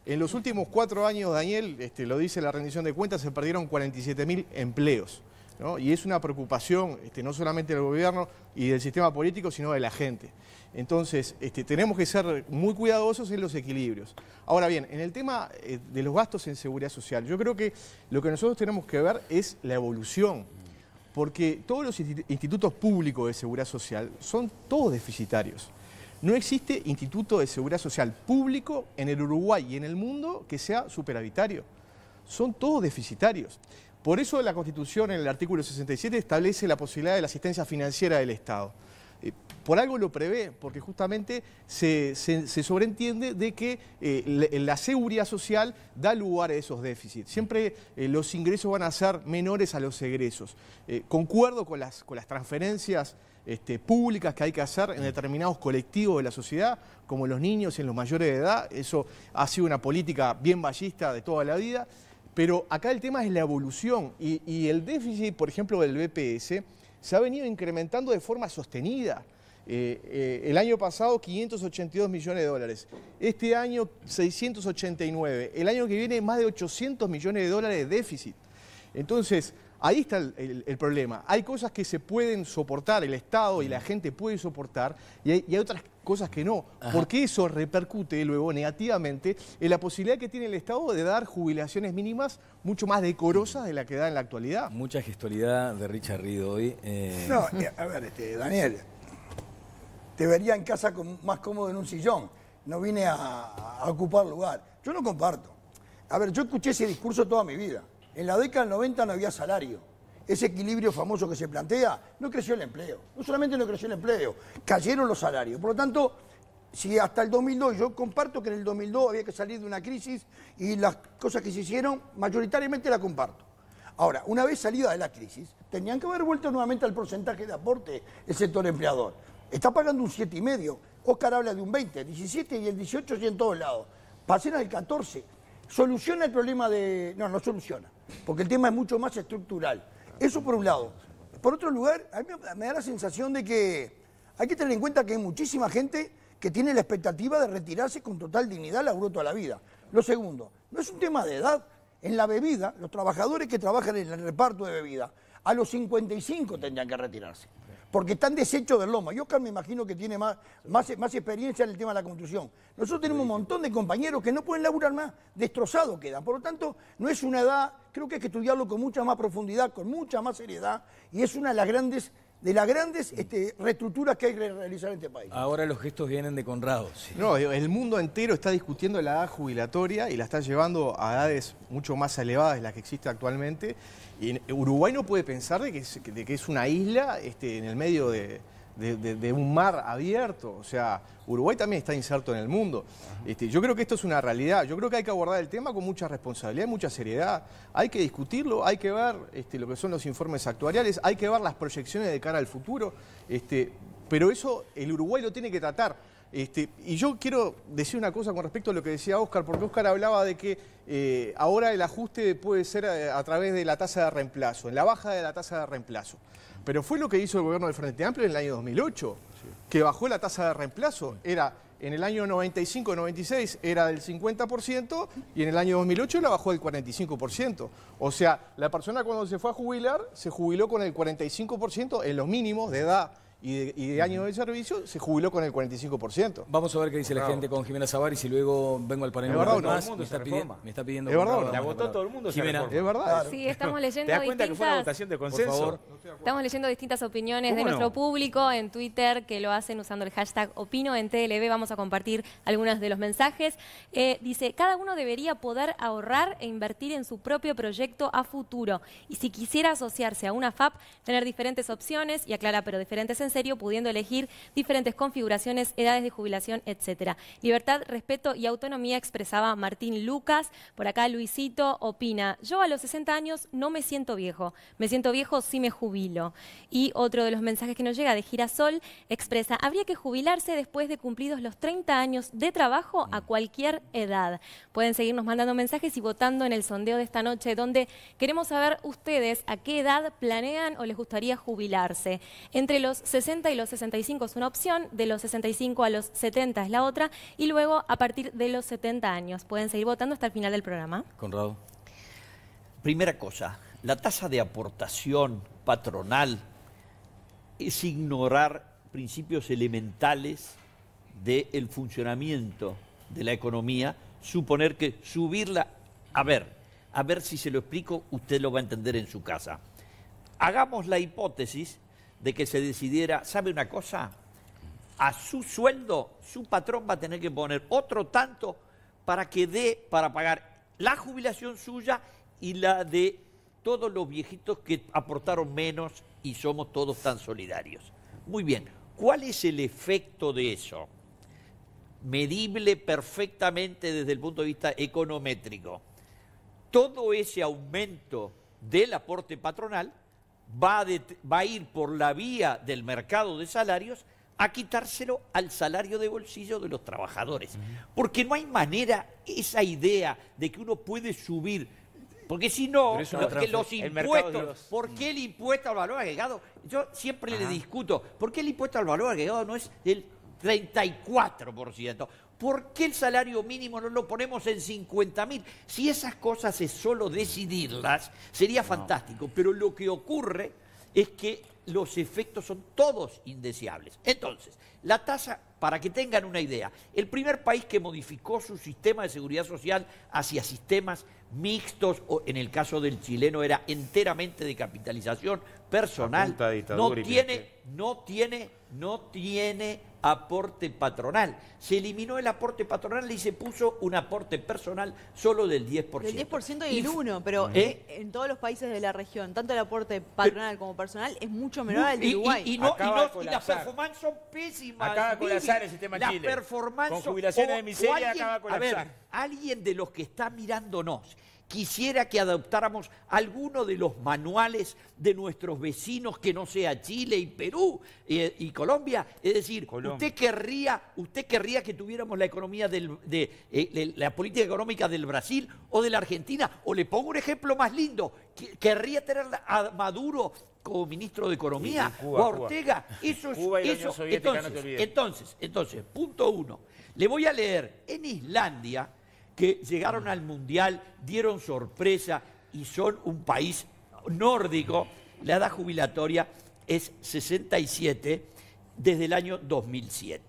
En los últimos 4 años, Daniel, lo dice la rendición de cuentas, se perdieron 47.000 empleos, ¿no? Y es una preocupación no solamente del gobierno y del sistema político, sino de la gente. Entonces, tenemos que ser muy cuidadosos en los equilibrios. Ahora bien, en el tema de los gastos en seguridad social, yo creo que lo que nosotros tenemos que ver es la evolución, porque todos los institutos públicos de seguridad social son todos deficitarios. No existe instituto de seguridad social público en el Uruguay y en el mundo que sea superavitario. Son todos deficitarios. Por eso la Constitución, en el artículo 67, establece la posibilidad de la asistencia financiera del Estado. por algo lo prevé, porque justamente se sobreentiende de que la seguridad social da lugar a esos déficits. Siempre los ingresos van a ser menores a los egresos. Concuerdo con las transferencias públicas que hay que hacer en determinados colectivos de la sociedad, como los niños y en los mayores de edad. Eso ha sido una política bien ballista de toda la vida. Pero acá el tema es la evolución y el déficit, por ejemplo, del BPS se ha venido incrementando de forma sostenida. El año pasado 582 millones de dólares, este año 689, el año que viene más de 800 millones de dólares de déficit. Entonces, ahí está el problema. Hay cosas que se pueden soportar, el Estado y la gente puede soportar, y hay otras cosas que no, porque eso repercute luego negativamente en la posibilidad que tiene el Estado de dar jubilaciones mínimas mucho más decorosas de la que da en la actualidad. Mucha gestualidad de Richard Reed hoy. No, a ver, Daniel, te vería en casa más cómodo en un sillón. No vine a ocupar lugar. Yo no comparto. A ver, yo escuché ese discurso toda mi vida. En la década del 90 no había salario. Ese equilibrio famoso que se plantea, no creció el empleo. No solamente no creció el empleo, cayeron los salarios. Por lo tanto, si hasta el 2002, yo comparto que en el 2002 había que salir de una crisis y las cosas que se hicieron, mayoritariamente las comparto. Ahora, una vez salida de la crisis, tenían que haber vuelto nuevamente al porcentaje de aporte el sector empleador. Está pagando un 7,5. Oscar habla de un 20, 17 y el 18 y en todos lados. Pasen al 14. ¿Soluciona el problema de...? No, no soluciona, porque el tema es mucho más estructural. Eso por un lado. Por otro lugar, a mí me da la sensación de que hay que tener en cuenta que hay muchísima gente que tiene la expectativa de retirarse con total dignidad, laburó toda la vida. Lo segundo, no es un tema de edad. En la bebida, los trabajadores que trabajan en el reparto de bebida, a los 55 tendrían que retirarse, porque están deshechos del lomo. Y Oscar me imagino que tiene más experiencia en el tema de la construcción. Nosotros tenemos un montón de compañeros que no pueden laburar más, destrozados quedan. Por lo tanto, no es una edad, creo que hay que estudiarlo con mucha más profundidad, con mucha más seriedad, y es una de las grandes reestructuras que hay que realizar en este país. Ahora los gestos vienen de Conrado. Sí. No, el mundo entero está discutiendo la edad jubilatoria y la está llevando a edades mucho más elevadas de las que existe actualmente. Y Uruguay no puede pensar de que es una isla en el medio de un mar abierto. O sea, Uruguay también está inserto en el mundo. Yo creo que esto es una realidad. Yo creo que hay que abordar el tema con mucha responsabilidad, mucha seriedad. Hay que discutirlo, hay que ver lo que son los informes actuariales, hay que ver las proyecciones de cara al futuro. Pero eso el Uruguay lo tiene que tratar. Y yo quiero decir una cosa con respecto a lo que decía Oscar, porque Oscar hablaba de que ahora el ajuste puede ser a través de la tasa de reemplazo, en la baja de la tasa de reemplazo. Pero fue lo que hizo el gobierno del Frente Amplio en el año 2008, que bajó la tasa de reemplazo. En el año 95-96 era del 50% y en el año 2008 la bajó del 45%. O sea, la persona cuando se fue a jubilar, se jubiló con el 45% en los mínimos de edad y de años de servicio, se jubiló con el 45%. Vamos a ver qué dice la gente con Jimena Sabaris y luego vengo al panel. Es verdad, me está pidiendo. Es verdad, la votó todo el mundo. Jimena, es verdad. Sí, estamos leyendo ¿Te das cuenta distintas... que fue una votación de consenso? Por favor. Estamos leyendo distintas opiniones de nuestro público en Twitter que lo hacen usando el hashtag Opino en TLB. Vamos a compartir algunos de los mensajes. Dice, cada uno debería poder ahorrar e invertir en su propio proyecto a futuro. Y si quisiera asociarse a una FAP, tener diferentes opciones, y aclara, pero diferentes en serio, pudiendo elegir diferentes configuraciones, edades de jubilación, etcétera. Libertad, respeto y autonomía, expresaba Martín Lucas. Por acá Luisito opina, yo a los 60 años no me siento viejo. Me siento viejo si me jubilo. Y otro de los mensajes que nos llega de Girasol expresa, habría que jubilarse después de cumplidos los 30 años de trabajo a cualquier edad. Pueden seguirnos mandando mensajes y votando en el sondeo de esta noche, donde queremos saber ustedes a qué edad planean o les gustaría jubilarse. Entre los 60 y los 65 es una opción, de los 65 a los 70 es la otra, y luego a partir de los 70 años. Pueden seguir votando hasta el final del programa. Conrado. Primera cosa, la tasa de aportación patronal es ignorar principios elementales del funcionamiento de la economía, suponer que subirla, a ver si se lo explico, usted lo va a entender en su casa. Hagamos la hipótesis de que se decidiera, ¿sabe una cosa? A su sueldo, su patrón va a tener que poner otro tanto para que dé, para pagar la jubilación suya y la de todos los viejitos que aportaron menos y somos todos tan solidarios. Muy bien, ¿Cuál es el efecto de eso? Medible perfectamente desde el punto de vista econométrico. Todo ese aumento del aporte patronal va a ir por la vía del mercado de salarios a quitárselo al salario de bolsillo de los trabajadores. Porque no hay manera, esa idea de que uno puede subir, porque si no, que los impuestos, ¿por qué el impuesto al valor agregado? Yo siempre le discuto, ¿por qué el impuesto al valor agregado no es del 34%? ¿Por qué el salario mínimo no lo ponemos en 50.000? Si esas cosas es solo decidirlas, sería fantástico. Pero lo que ocurre es que los efectos son todos indeseables. Entonces, la tasa, para que tengan una idea, el primer país que modificó su sistema de seguridad social hacia sistemas mixtos, o en el caso del chileno era enteramente de capitalización personal, no tiene aporte patronal. Se eliminó el aporte patronal y se puso un aporte personal solo del 10%. Del 10% y el 1%, pero en todos los países de la región, tanto el aporte patronal como personal es mucho menor al de Uruguay. Y las performances son pésimas. Acaba de colapsar el sistema en Chile. Con jubilaciones de miseria acaba de colapsar. A ver, alguien de los que está mirándonos quisiera que adoptáramos alguno de los manuales de nuestros vecinos que no sea Chile y Perú y Colombia. Es decir, usted querría que tuviéramos la economía la política económica del Brasil o de la Argentina. O le pongo un ejemplo más lindo. ¿Querría tener a Maduro como ministro de Economía? Cuba, o a Ortega. Cuba y la Unión Soviética, no te olvides. Entonces, punto 1. Le voy a leer en Islandia, que llegaron al Mundial, dieron sorpresa y son un país nórdico. La edad jubilatoria es 67 desde el año 2007.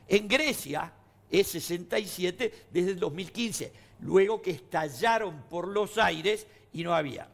En Grecia es 67 desde el 2015, luego que estallaron por los aires y no había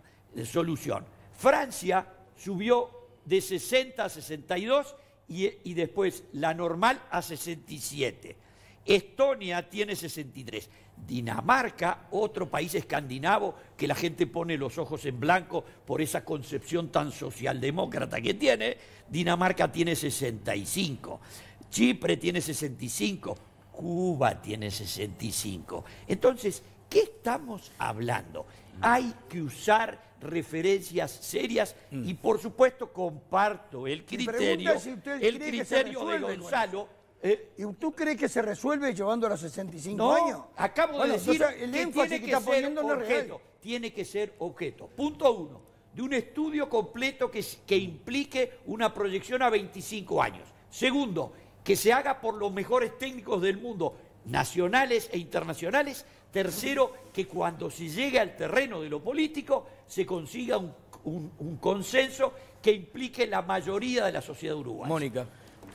solución. Francia subió de 60 a 62 y después la normal a 67. Estonia tiene 63. Dinamarca, otro país escandinavo que la gente pone los ojos en blanco por esa concepción tan socialdemócrata que tiene, Dinamarca tiene 65. Chipre tiene 65. Cuba tiene 65. Entonces, ¿qué estamos hablando? Hay que usar referencias serias y, por supuesto, comparto el criterio de Gonzalo. ¿Y tú crees que se resuelve llevando a los 65 no, años? Acabo de decir el que énfasis que está poniendo no es real. Tiene que ser objeto. Punto 1. De un estudio completo que implique una proyección a 25 años. Segundo, que se haga por los mejores técnicos del mundo, nacionales e internacionales. Tercero, que cuando se llegue al terreno de lo político se consiga un consenso que implique la mayoría de la sociedad uruguaya. Mónica.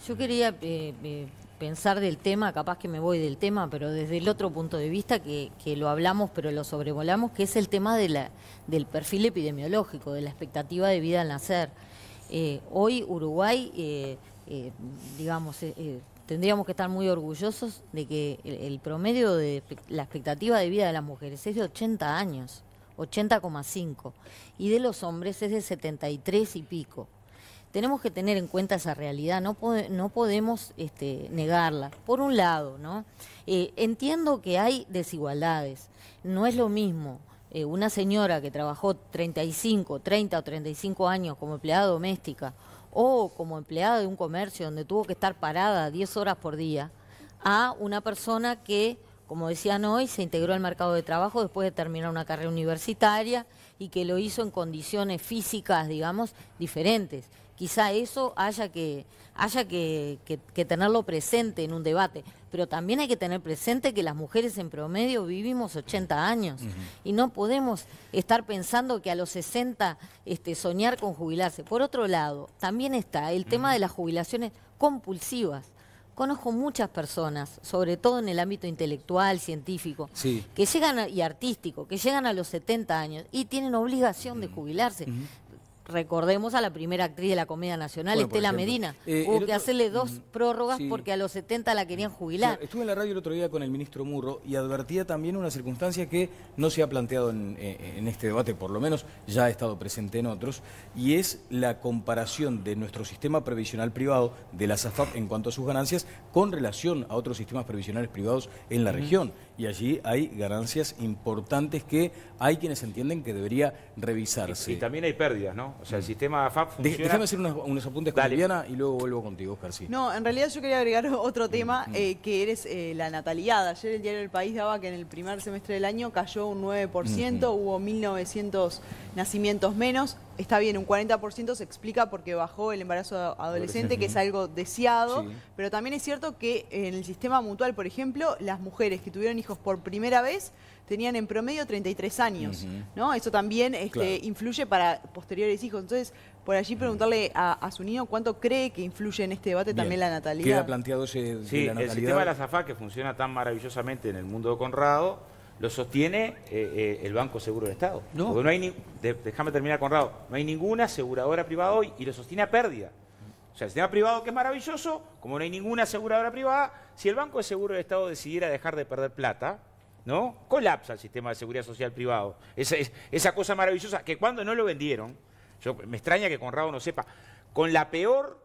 Yo quería pensar del tema, capaz que me voy del tema, pero desde el otro punto de vista que lo hablamos pero lo sobrevolamos, que es el tema del perfil epidemiológico, de la expectativa de vida al nacer. Hoy Uruguay, tendríamos que estar muy orgullosos de que el promedio de la expectativa de vida de las mujeres es de 80 años, 80,5, y de los hombres es de 73 y pico. Tenemos que tener en cuenta esa realidad, no podemos negarla. Por un lado, ¿no? Entiendo que hay desigualdades. No es lo mismo una señora que trabajó 30 o 35 años como empleada doméstica o como empleada de un comercio donde tuvo que estar parada 10 horas por día, a una persona que, como decían hoy, se integró al mercado de trabajo después de terminar una carrera universitaria y que lo hizo en condiciones físicas, digamos, diferentes. Quizá eso haya que tenerlo presente en un debate, pero también hay que tener presente que las mujeres en promedio vivimos 80 años y no podemos estar pensando que a los 60 soñar con jubilarse. Por otro lado, también está el tema de las jubilaciones compulsivas. Conozco muchas personas, sobre todo en el ámbito intelectual, científico, que llegan y artístico, que llegan a los 70 años y tienen obligación de jubilarse. recordemos a la primera actriz de la Comedia Nacional, Estela Medina. Hubo que hacerle 2 prórrogas porque a los 70 la querían jubilar. Estuve en la radio el otro día con el ministro Murro y advertía también una circunstancia que no se ha planteado en este debate, por lo menos ya ha estado presente en otros, y es la comparación de nuestro sistema previsional privado, de la AFAP en cuanto a sus ganancias, con relación a otros sistemas previsionales privados en la región. Y allí hay ganancias importantes que hay quienes entienden que debería revisarse. Y también hay pérdidas, ¿no? O sea, el sistema AFAP funciona... Déjame hacer unos apuntes con Viviana y luego vuelvo contigo, Oscar. Sí. No, en realidad yo quería agregar otro tema, que eres la natalidad. Ayer el diario El País daba que en el primer semestre del año cayó un 9%, hubo 1.900 nacimientos menos. Está bien, un 40% se explica porque bajó el embarazo adolescente, que es algo deseado, pero también es cierto que en el sistema mutual, por ejemplo, las mujeres que tuvieron hijos por primera vez tenían en promedio 33 años, ¿no? Eso también influye para posteriores hijos. Entonces, por allí preguntarle a Zunino cuánto cree que influye en este debate también la natalidad. Queda planteado ese de la natalidad. El sistema de la AFAP, que funciona tan maravillosamente en el mundo de Conrado, lo sostiene el Banco Seguro del Estado. No. Porque no hay déjame terminar, Conrado. No hay ninguna aseguradora privada hoy y lo sostiene a pérdida. O sea, el sistema privado, que es maravilloso, como no hay ninguna aseguradora privada, si el Banco de Seguro del Estado decidiera dejar de perder plata, ¿no? Colapsa el sistema de seguridad social privado. Esa cosa maravillosa que cuando no lo vendieron, me extraña que Conrado no sepa, con la peor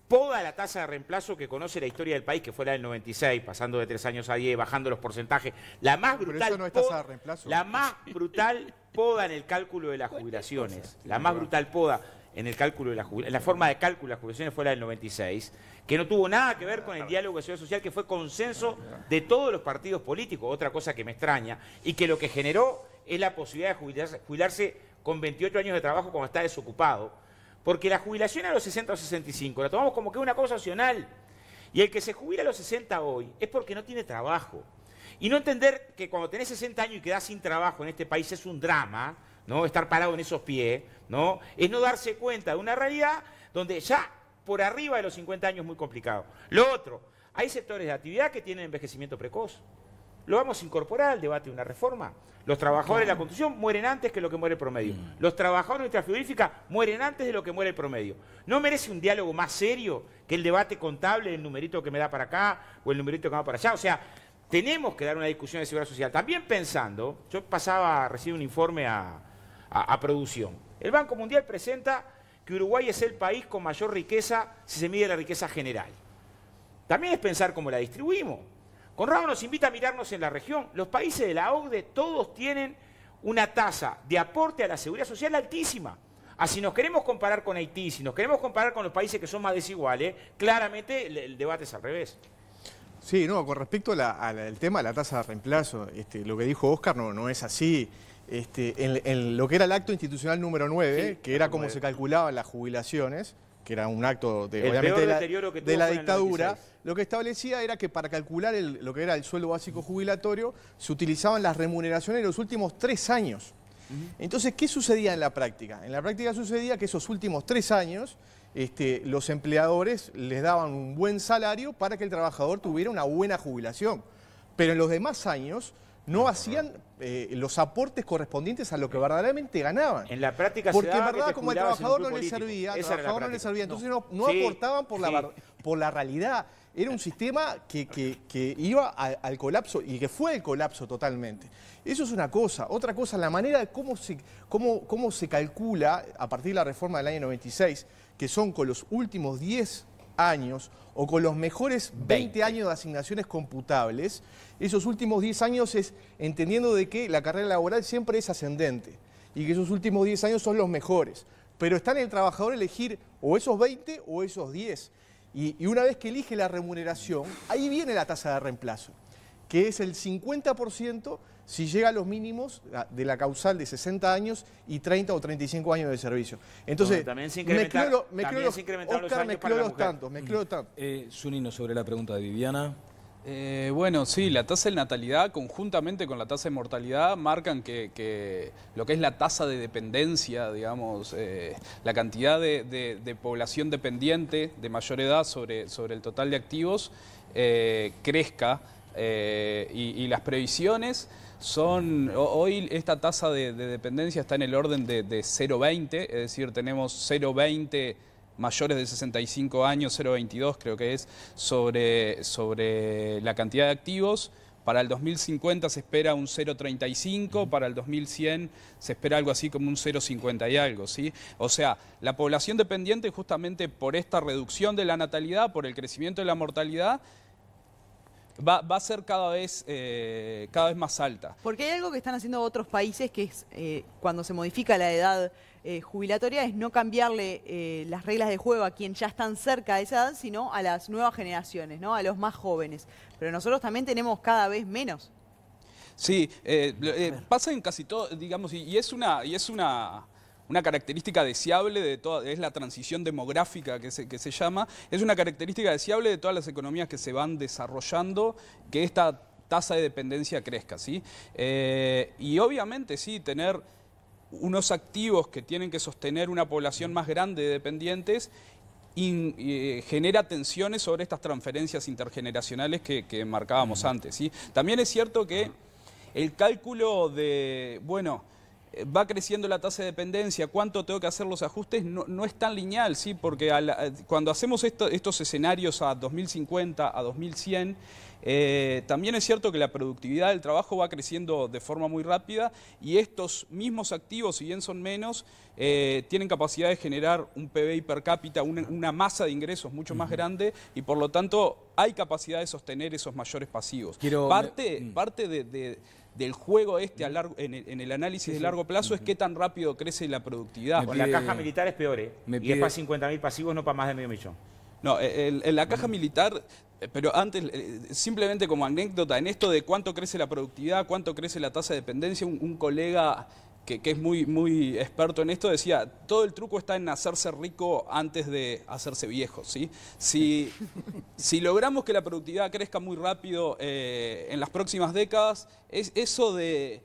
poda la tasa de reemplazo que conoce la historia del país, que fue la del 96, pasando de 3 años a 10, bajando los porcentajes. La más brutal, eso no es tasa de reemplazo. La más brutal poda en el cálculo de las jubilaciones. La más brutal poda en el cálculo de en la forma de cálculo de las jubilaciones fue la del 96, que no tuvo nada que ver con el diálogo de seguridad social, que fue consenso de todos los partidos políticos, otra cosa que me extraña, y que lo que generó es la posibilidad de jubilarse con 28 años de trabajo cuando está desocupado. Porque la jubilación a los 60 o 65 la tomamos como que es una cosa opcional. Y el que se jubila a los 60 hoy es porque no tiene trabajo. Y no entender que cuando tenés 60 años y quedás sin trabajo en este país es un drama, ¿no? Estar parado en esos pies, ¿no? Es no darse cuenta de una realidad donde ya por arriba de los 50 años es muy complicado. Lo otro, hay sectores de actividad que tienen envejecimiento precoz. Lo vamos a incorporar al debate de una reforma. Los trabajadores de la construcción mueren antes que lo que muere el promedio. Los trabajadores de la industria frigorífica mueren antes de lo que muere el promedio. ¿No merece un diálogo más serio que el debate contable, el numerito que me da para acá o el numerito que me da para allá? O sea, tenemos que dar una discusión de seguridad social. También pensando, yo pasaba a recibir un informe a producción. El Banco Mundial presenta que Uruguay es el país con mayor riqueza si se mide la riqueza general. También es pensar cómo la distribuimos. Conrado nos invita a mirarnos en la región. Los países de la OCDE todos tienen una tasa de aporte a la seguridad social altísima. Si nos queremos comparar con Haití, si nos queremos comparar con los países que son más desiguales, claramente el debate es al revés. Sí, no, con respecto al tema de la tasa de reemplazo, lo que dijo Oscar no es así. En lo que era el acto institucional número 9, que era cómo se calculaban las jubilaciones, que era un acto obviamente de la dictadura, lo que establecía era que para calcular lo que era el sueldo básico jubilatorio se utilizaban las remuneraciones de los últimos 3 años. Entonces, ¿qué sucedía en la práctica? En la práctica sucedía que esos últimos 3 años los empleadores les daban un buen salario para que el trabajador tuviera una buena jubilación. Pero en los demás años no hacían los aportes correspondientes a lo que verdaderamente ganaban. En la práctica porque se daba en verdad, que como el trabajador no le servía, entonces no aportaban por la realidad. Era un sistema que iba al colapso y que fue el colapso totalmente. Eso es una cosa. Otra cosa, la manera de cómo se calcula a partir de la reforma del año 96, que son con los últimos 10 años o con los mejores 20 años de asignaciones computables, esos últimos 10 años es entendiendo de que la carrera laboral siempre es ascendente y que esos últimos 10 años son los mejores. Pero está en el trabajador elegir o esos 20 o esos 10. Y una vez que elige la remuneración, ahí viene la tasa de reemplazo, que es el 50% si llega a los mínimos de la causal de 60 años y 30 o 35 años de servicio. Entonces, también se incrementaron los años para la mujer. Me creo tanto. Zunino, sobre la pregunta de Viviana. Bueno, sí, la tasa de natalidad conjuntamente con la tasa de mortalidad marcan que lo que es la tasa de dependencia, digamos, la cantidad de población dependiente de mayor edad sobre el total de activos crezca y las previsiones Hoy esta tasa de dependencia está en el orden de 0,20, es decir, tenemos 0,20 mayores de 65 años, 0,22 creo que es, sobre la cantidad de activos. Para el 2050 se espera un 0,35, para el 2100 se espera algo así como un 0,50 y algo, ¿sí? O sea, la población dependiente, justamente por esta reducción de la natalidad, por el crecimiento de la mortalidad, va a ser cada vez más alta. Porque hay algo que están haciendo otros países, que es cuando se modifica la edad jubilatoria, es no cambiarle las reglas de juego a quien ya están cerca de esa edad, sino a las nuevas generaciones, ¿no? A los más jóvenes. Pero nosotros también tenemos cada vez menos. Sí, pasa en casi todo, digamos, y es una característica deseable de toda, es la transición demográfica que se llama, es una característica deseable de todas las economías que se van desarrollando, que esta tasa de dependencia crezca, ¿sí? Y obviamente, sí, tener unos activos que tienen que sostener una población más grande de dependientes genera tensiones sobre estas transferencias intergeneracionales que marcábamos antes, ¿sí? También es cierto que el cálculo de, bueno, va creciendo la tasa de dependencia, ¿cuánto tengo que hacer los ajustes? No es tan lineal, ¿sí? Porque cuando hacemos estos escenarios a 2050, a 2100, también es cierto que la productividad del trabajo va creciendo de forma muy rápida y estos mismos activos, si bien son menos, tienen capacidad de generar un PBI per cápita, una masa de ingresos mucho más grande y por lo tanto hay capacidad de sostener esos mayores pasivos. Parte del juego en el análisis de largo plazo es qué tan rápido crece la productividad. Con la caja militar es peor, y es para 50.000 pasivos, no para más de medio millón. No, en la caja militar, pero antes, simplemente como anécdota, en esto de cuánto crece la productividad, cuánto crece la tasa de dependencia, un colega que es muy experto en esto decía, todo el truco está en hacerse rico antes de hacerse viejo, ¿sí? Si logramos que la productividad crezca muy rápido en las próximas décadas, eso de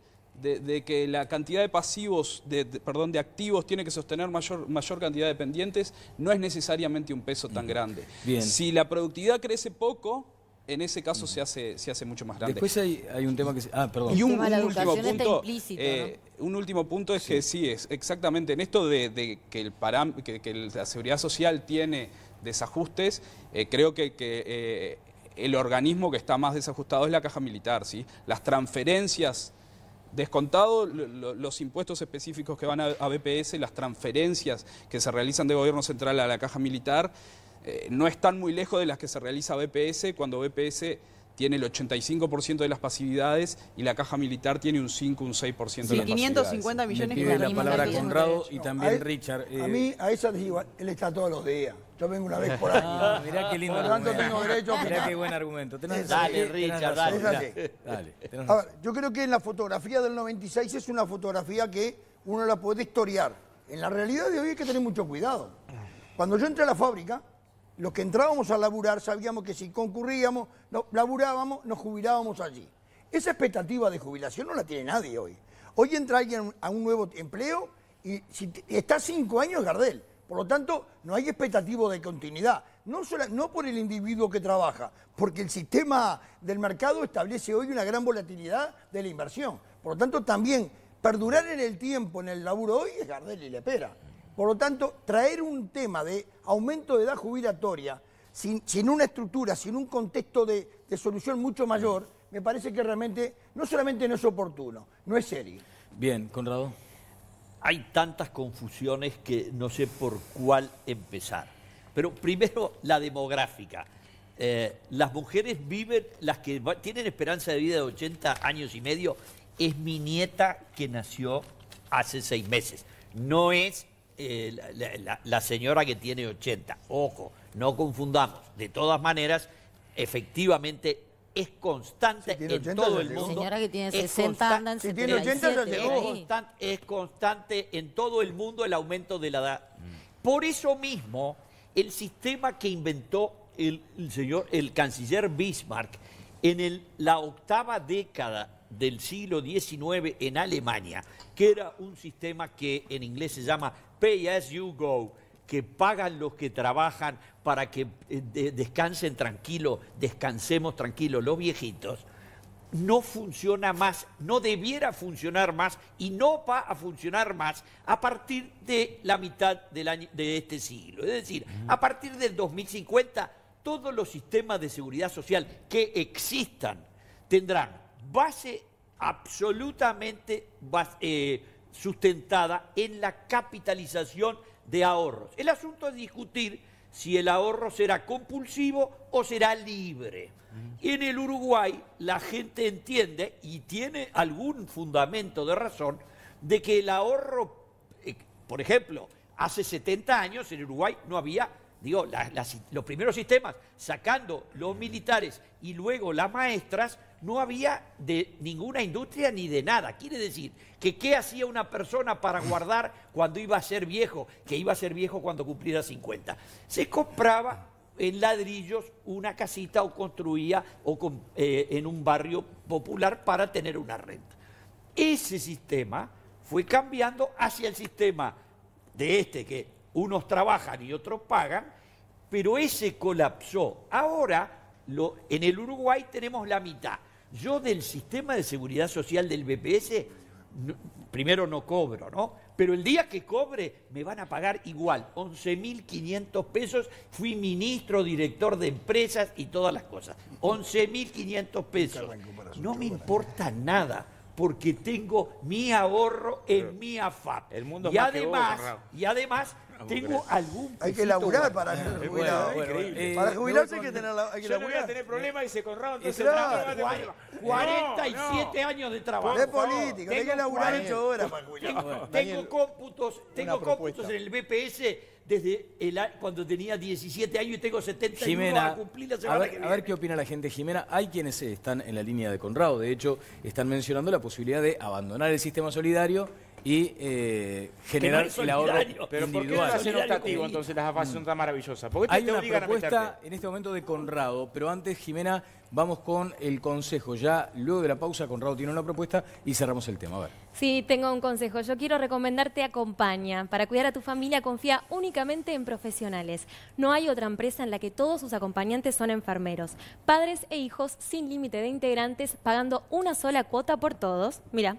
que la cantidad de pasivos, de activos tiene que sostener mayor cantidad de dependientes, no es necesariamente un peso tan grande. Bien. Si la productividad crece poco, en ese caso se hace mucho más grande. Después hay un tema que... perdón. Y un último punto es que sí, es exactamente en esto de que la Seguridad Social tiene desajustes, creo que el organismo que está más desajustado es la Caja Militar, ¿sí? Las transferencias, descontado los impuestos específicos que van a BPS, las transferencias que se realizan de Gobierno Central a la Caja Militar, no están muy lejos de las que se realiza BPS, cuando BPS tiene el 85% de las pasividades y la Caja Militar tiene un 5, un 6% de las pasividades. 550 millones Me pide la palabra Conrado y también Richard. A mí, a esa les digo, él está todos los días. Yo vengo una vez por año. Mirá qué lindo Por lo tanto, tengo derecho a Mirá qué buen argumento. Dale, Richard, dale. A ver, yo creo que en la fotografía del 96 es una fotografía que uno la puede historiar. En la realidad de hoy hay que tener mucho cuidado. Cuando yo entré a la fábrica, los que entrábamos a laburar sabíamos que si concurríamos, laburábamos, nos jubilábamos allí. Esa expectativa de jubilación no la tiene nadie hoy. Hoy entra alguien a un nuevo empleo y si está 5 años, Gardel. Por lo tanto, no hay expectativa de continuidad. No por el individuo que trabaja, porque el sistema del mercado establece hoy una gran volatilidad de la inversión. Por lo tanto, también perdurar en el tiempo, en el laburo hoy, es Gardel y Lepera. Por lo tanto, traer un tema de aumento de edad jubilatoria sin una estructura, sin un contexto de solución mucho mayor, me parece que realmente no solamente no es oportuno, no es serio. Bien, Conrado. Hay tantas confusiones que no sé por cuál empezar. Pero primero, la demográfica. Las mujeres viven, las que tienen esperanza de vida de 80 años y medio, es mi nieta que nació hace 6 meses. No es la señora que tiene 80. Ojo, no confundamos. De todas maneras, efectivamente es constante en todo el mundo. La señora que tiene 60 anda en 77. Es constante en todo el mundo el aumento de la edad. Por eso mismo, el sistema que inventó el canciller Bismarck en la 8ª década del siglo XIX en Alemania, que era un sistema que en inglés se llama Pay as you go, que pagan los que trabajan para que descansemos tranquilos los viejitos. no funciona más, no debiera funcionar más y no va a funcionar más a partir de la mitad de este siglo. Es decir, a partir del 2050, todos los sistemas de seguridad social que existan tendrán base absolutamente sustentada en la capitalización de ahorros. El asunto es discutir si el ahorro será compulsivo o será libre. En el Uruguay la gente entiende, y tiene algún fundamento de razón, de que el ahorro, por ejemplo, hace 70 años en Uruguay no había, los primeros sistemas, sacando los militares y luego las maestras, no había de ninguna industria ni de nada. Quiere decir que ¿qué hacía una persona para guardar cuando iba a ser viejo? Que iba a ser viejo cuando cumpliera 50. Se compraba en ladrillos una casita o construía en un barrio popular para tener una renta. Ese sistema fue cambiando hacia el sistema de que unos trabajan y otros pagan, pero ese colapsó. Ahora, en el Uruguay tenemos la mitad. Yo del sistema de seguridad social del BPS, primero no cobro, ¿no? Pero el día que cobre me van a pagar igual, 11.500 pesos. Fui ministro, director de empresas y todas las cosas. 11.500 pesos. No me importa nada, porque tengo mi ahorro en mi AFAP. El mundo y además tengo algún hay que laburar para ser jubilado. Para jubilarse hay que tener yo no voy a tener problemas, dice Conrado, entonces claro, 47 años de trabajo. Es político, hay que laburar 8 horas para jubilar. Tengo cómputos en el BPS desde cuando tenía 17 años y tengo 71. Jimena, a cumplir la semana que viene. A ver qué opina la gente. Jimena, hay quienes están en la línea de Conrado. De hecho, están mencionando la posibilidad de abandonar el sistema solidario y generar el ahorro individual. Pero ¿por qué no hacen optativo entonces las AFAP son tan maravillosas? ¿Por qué hay una propuesta en este momento de Conrado, pero antes, Jimena, vamos con el consejo. Ya luego de la pausa, Conrado tiene una propuesta y cerramos el tema. A ver. Sí, tengo un consejo. Yo quiero recomendarte Acompaña. Para cuidar a tu familia, confía únicamente en profesionales. No hay otra empresa en la que todos sus acompañantes son enfermeros. Padres e hijos sin límite de integrantes, pagando una sola cuota por todos. Mira.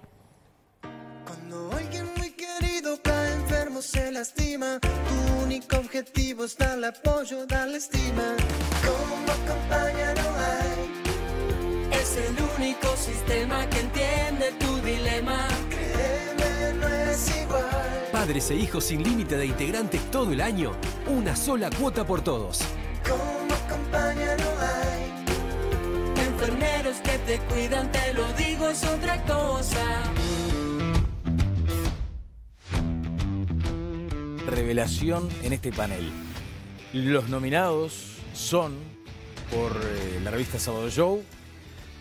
Cuando alguien muy querido cae enfermo, se lastima, tu único objetivo es darle apoyo, darle estima. Como Acompaña no hay, es el único sistema que entiende tu dilema. Créeme, no es igual. Padres e hijos sin límite de integrantes todo el año, una sola cuota por todos. Como Acompaña no hay, enfermeros que te cuidan, te lo digo, es otra cosa. Revelación en este panel. Los nominados son, por la revista Sábado Show,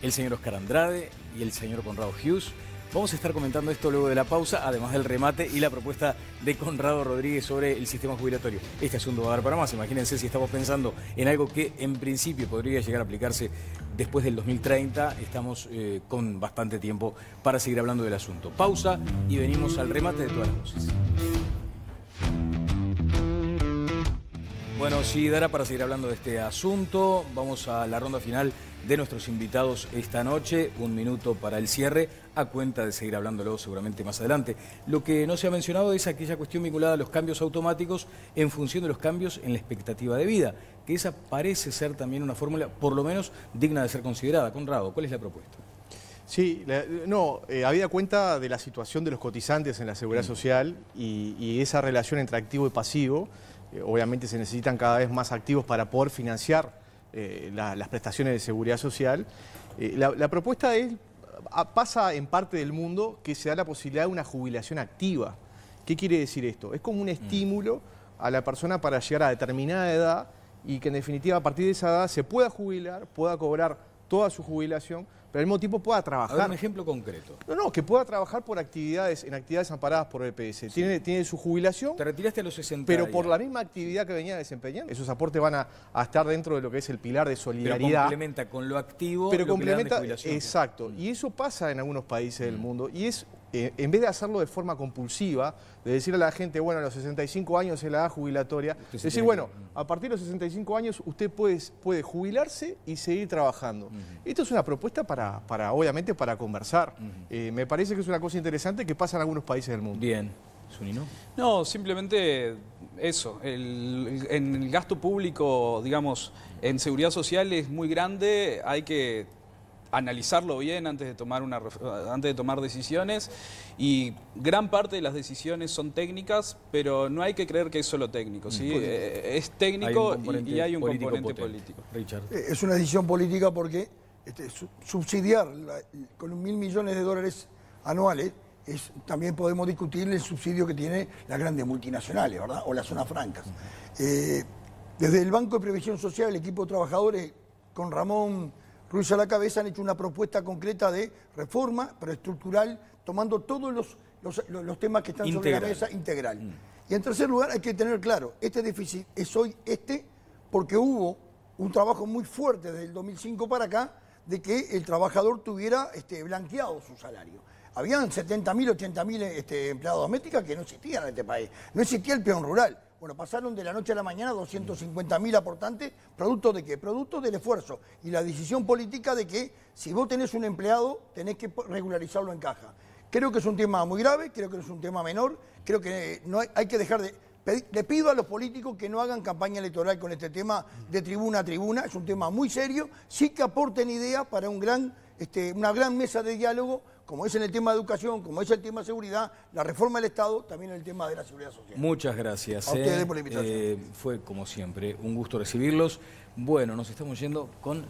el señor Oscar Andrade y el señor Conrado Hughes. Vamos a estar comentando esto luego de la pausa, además del remate y la propuesta de Conrado Rodríguez sobre el sistema jubilatorio. Este asunto va a dar para más. Imagínense si estamos pensando en algo que en principio podría llegar a aplicarse después del 2030. Estamos con bastante tiempo para seguir hablando del asunto. Pausa y venimos al remate de todas las voces. Bueno, sí, dará para seguir hablando de este asunto. Vamos a la ronda final de nuestros invitados esta noche. 1 minuto para el cierre, a cuenta de seguir hablándolo seguramente más adelante. Lo que no se ha mencionado es aquella cuestión vinculada a los cambios automáticos en función de los cambios en la expectativa de vida, que esa parece ser también una fórmula, por lo menos, digna de ser considerada. Conrado, ¿cuál es la propuesta? Sí, habida cuenta de la situación de los cotizantes en la seguridad social y esa relación entre activo y pasivo. Obviamente se necesitan cada vez más activos para poder financiar las prestaciones de seguridad social. La propuesta pasa en parte del mundo que se da la posibilidad de una jubilación activa. ¿Qué quiere decir esto? Es como un estímulo a la persona para llegar a determinada edad y que en definitiva a partir de esa edad se pueda jubilar, pueda cobrar toda su jubilación, pero al mismo tiempo pueda trabajar. A ver, un ejemplo concreto. No, que pueda trabajar por en actividades amparadas por BPS. Sí. Tiene su jubilación. Te retiraste a los 60 pero días. Por la misma actividad que venía desempeñando. Esos aportes van a estar dentro de lo que es el pilar de solidaridad. Pero complementa con lo activo. Pero lo complementa, que le dan de jubilación. exacto. Y eso pasa en algunos países del mundo. Y es en vez de hacerlo de forma compulsiva, de decirle a la gente, bueno, a los 65 años es la edad jubilatoria, decir, bueno, a partir de los 65 años usted puede jubilarse y seguir trabajando. Esto es una propuesta obviamente, para conversar. Me parece que es una cosa interesante que pasa en algunos países del mundo. Bien. ¿Zunino? No, simplemente eso. En el gasto público, digamos, en seguridad social es muy grande, hay que analizarlo bien antes de tomar decisiones, y gran parte de las decisiones son técnicas, pero no hay que creer que es solo técnico, ¿sí? Es técnico y hay un componente político. Richard. Es una decisión política porque subsidiar con 1.000 millones de dólares anuales, también podemos discutir el subsidio que tienen las grandes multinacionales, ¿verdad? O las zonas francas. Desde el Banco de Previsión Social, el equipo de trabajadores con Ramón Ruiz a la cabeza han hecho una propuesta concreta de reforma, pero estructural, tomando todos los temas que están sobre la mesa, integral. Y en tercer lugar, hay que tener claro, este déficit es hoy porque hubo un trabajo muy fuerte desde el 2005 para acá de que el trabajador tuviera blanqueado su salario. Habían 70.000, 80.000 empleados domésticos que no existían en este país. No existía el peón rural. Bueno, pasaron de la noche a la mañana 250.000 aportantes, ¿producto de qué? Producto del esfuerzo y la decisión política de que si vos tenés un empleado, tenés que regularizarlo en caja. Creo que es un tema muy grave, creo que no es un tema menor, creo que no hay que dejar de... Le pido a los políticos que no hagan campaña electoral con este tema de tribuna a tribuna, es un tema muy serio, sí que aporten ideas para una gran mesa de diálogo, como es en el tema de educación, como es el tema de seguridad, la reforma del Estado, también el tema de la seguridad social. Muchas gracias. A ustedes por la invitación. Fue, como siempre, un gusto recibirlos. Bueno, nos estamos yendo con...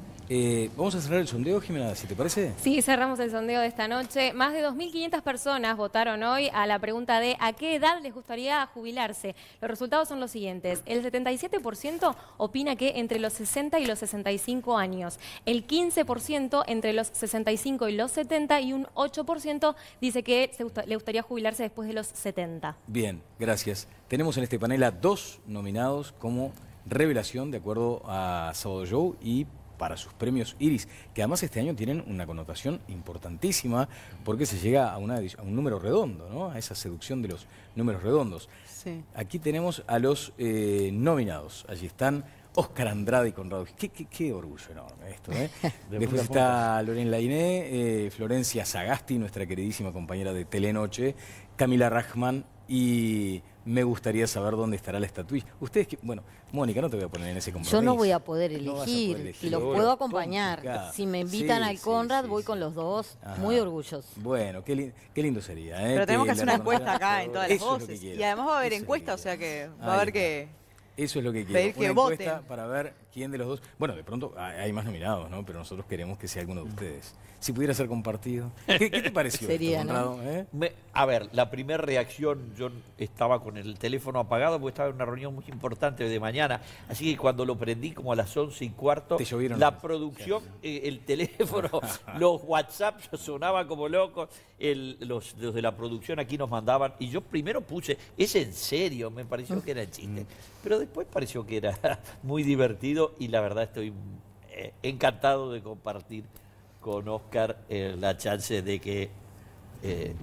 vamos a cerrar el sondeo, Jimena, si te parece. Sí, cerramos el sondeo de esta noche. Más de 2.500 personas votaron hoy a la pregunta de ¿a qué edad les gustaría jubilarse? Los resultados son los siguientes. El 77% opina que entre los 60 y los 65 años. El 15% entre los 65 y los 70 y un 8% dice que le gustaría jubilarse después de los 70. Bien, gracias. Tenemos en este panel a 2 nominados como revelación de acuerdo a Sábado Show y para sus premios Iris, que además este año tienen una connotación importantísima porque se llega a un número redondo, ¿no? A esa seducción de los números redondos. Sí. Aquí tenemos a los nominados. Allí están Óscar Andrade y Conrado. Qué orgullo enorme esto, ¿eh? Después está Lorena Lainé, Florencia Sagasti, nuestra queridísima compañera de Telenoche, Camila Rajman, y me gustaría saber dónde estará la estatuilla. Ustedes, bueno, Mónica, no te voy a poner en ese compromiso. Yo no voy a poder elegir, no vas a poder elegir. Y los puedo acompañar. Complicado. Si me invitan al Conrad, voy con los dos, muy orgullosos. Bueno, qué lindo sería. Pero tenemos que hacer una encuesta acá en todas las voces. Y además va a haber encuesta, o sea que va a haber que... Eso es lo que quiero. Una encuesta para ver quién de los dos... Bueno, de pronto hay más nominados, ¿no? Pero nosotros queremos que sea alguno de ustedes. Si pudiera ser compartido. ¿Qué te pareció Sería, esto, Conrado? ¿No? A ver, la primera reacción, yo estaba con el teléfono apagado porque estaba en una reunión muy importante de mañana. Así que cuando lo prendí como a las 11:15, la producción, el teléfono, los WhatsApp sonaban como locos. Los de la producción aquí nos mandaban. Y yo primero puse, ¿es en serio? Me pareció que era chiste. Pero después pareció que era muy divertido y la verdad estoy encantado de compartir con Óscar la chance de que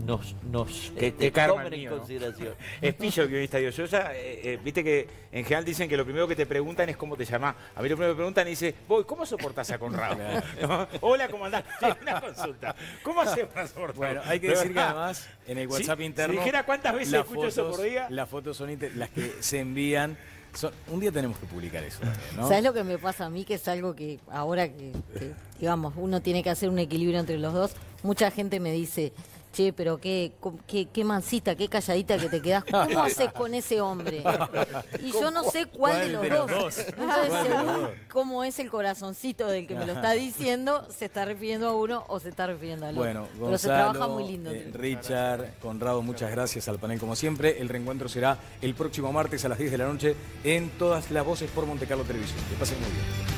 nos tomen en consideración. Es pillo el guionista Dios. Viste que en general dicen que lo primero que te preguntan es cómo te llamás. A mí lo primero que me preguntan es, vos, ¿cómo soportás a Conrado? ¿No? Hola, ¿cómo andás? Una consulta. ¿Cómo hacemos para soportar? Bueno, hay que decir que además en el WhatsApp interno... Si dijera cuántas veces escucho eso por día... Las fotos son las que se envían... un día tenemos que publicar eso también, ¿no? ¿Sabes lo que me pasa a mí? Que es algo que ahora que digamos, uno tiene que hacer un equilibrio entre los dos. Mucha gente me dice, che, pero qué mansita, qué calladita que te quedás. ¿Cómo haces con ese hombre? Y yo no sé cuál de los dos. Entonces, según cómo es el corazoncito del que me lo está diciendo, se está refiriendo a uno o se está refiriendo al otro. Bueno, Gonzalo, pero se trabaja muy lindo. Richard, Conrado, muchas gracias al panel como siempre. El reencuentro será el próximo martes a las 10 de la noche en Todas las Voces por Montecarlo Televisión. Que pasen muy bien.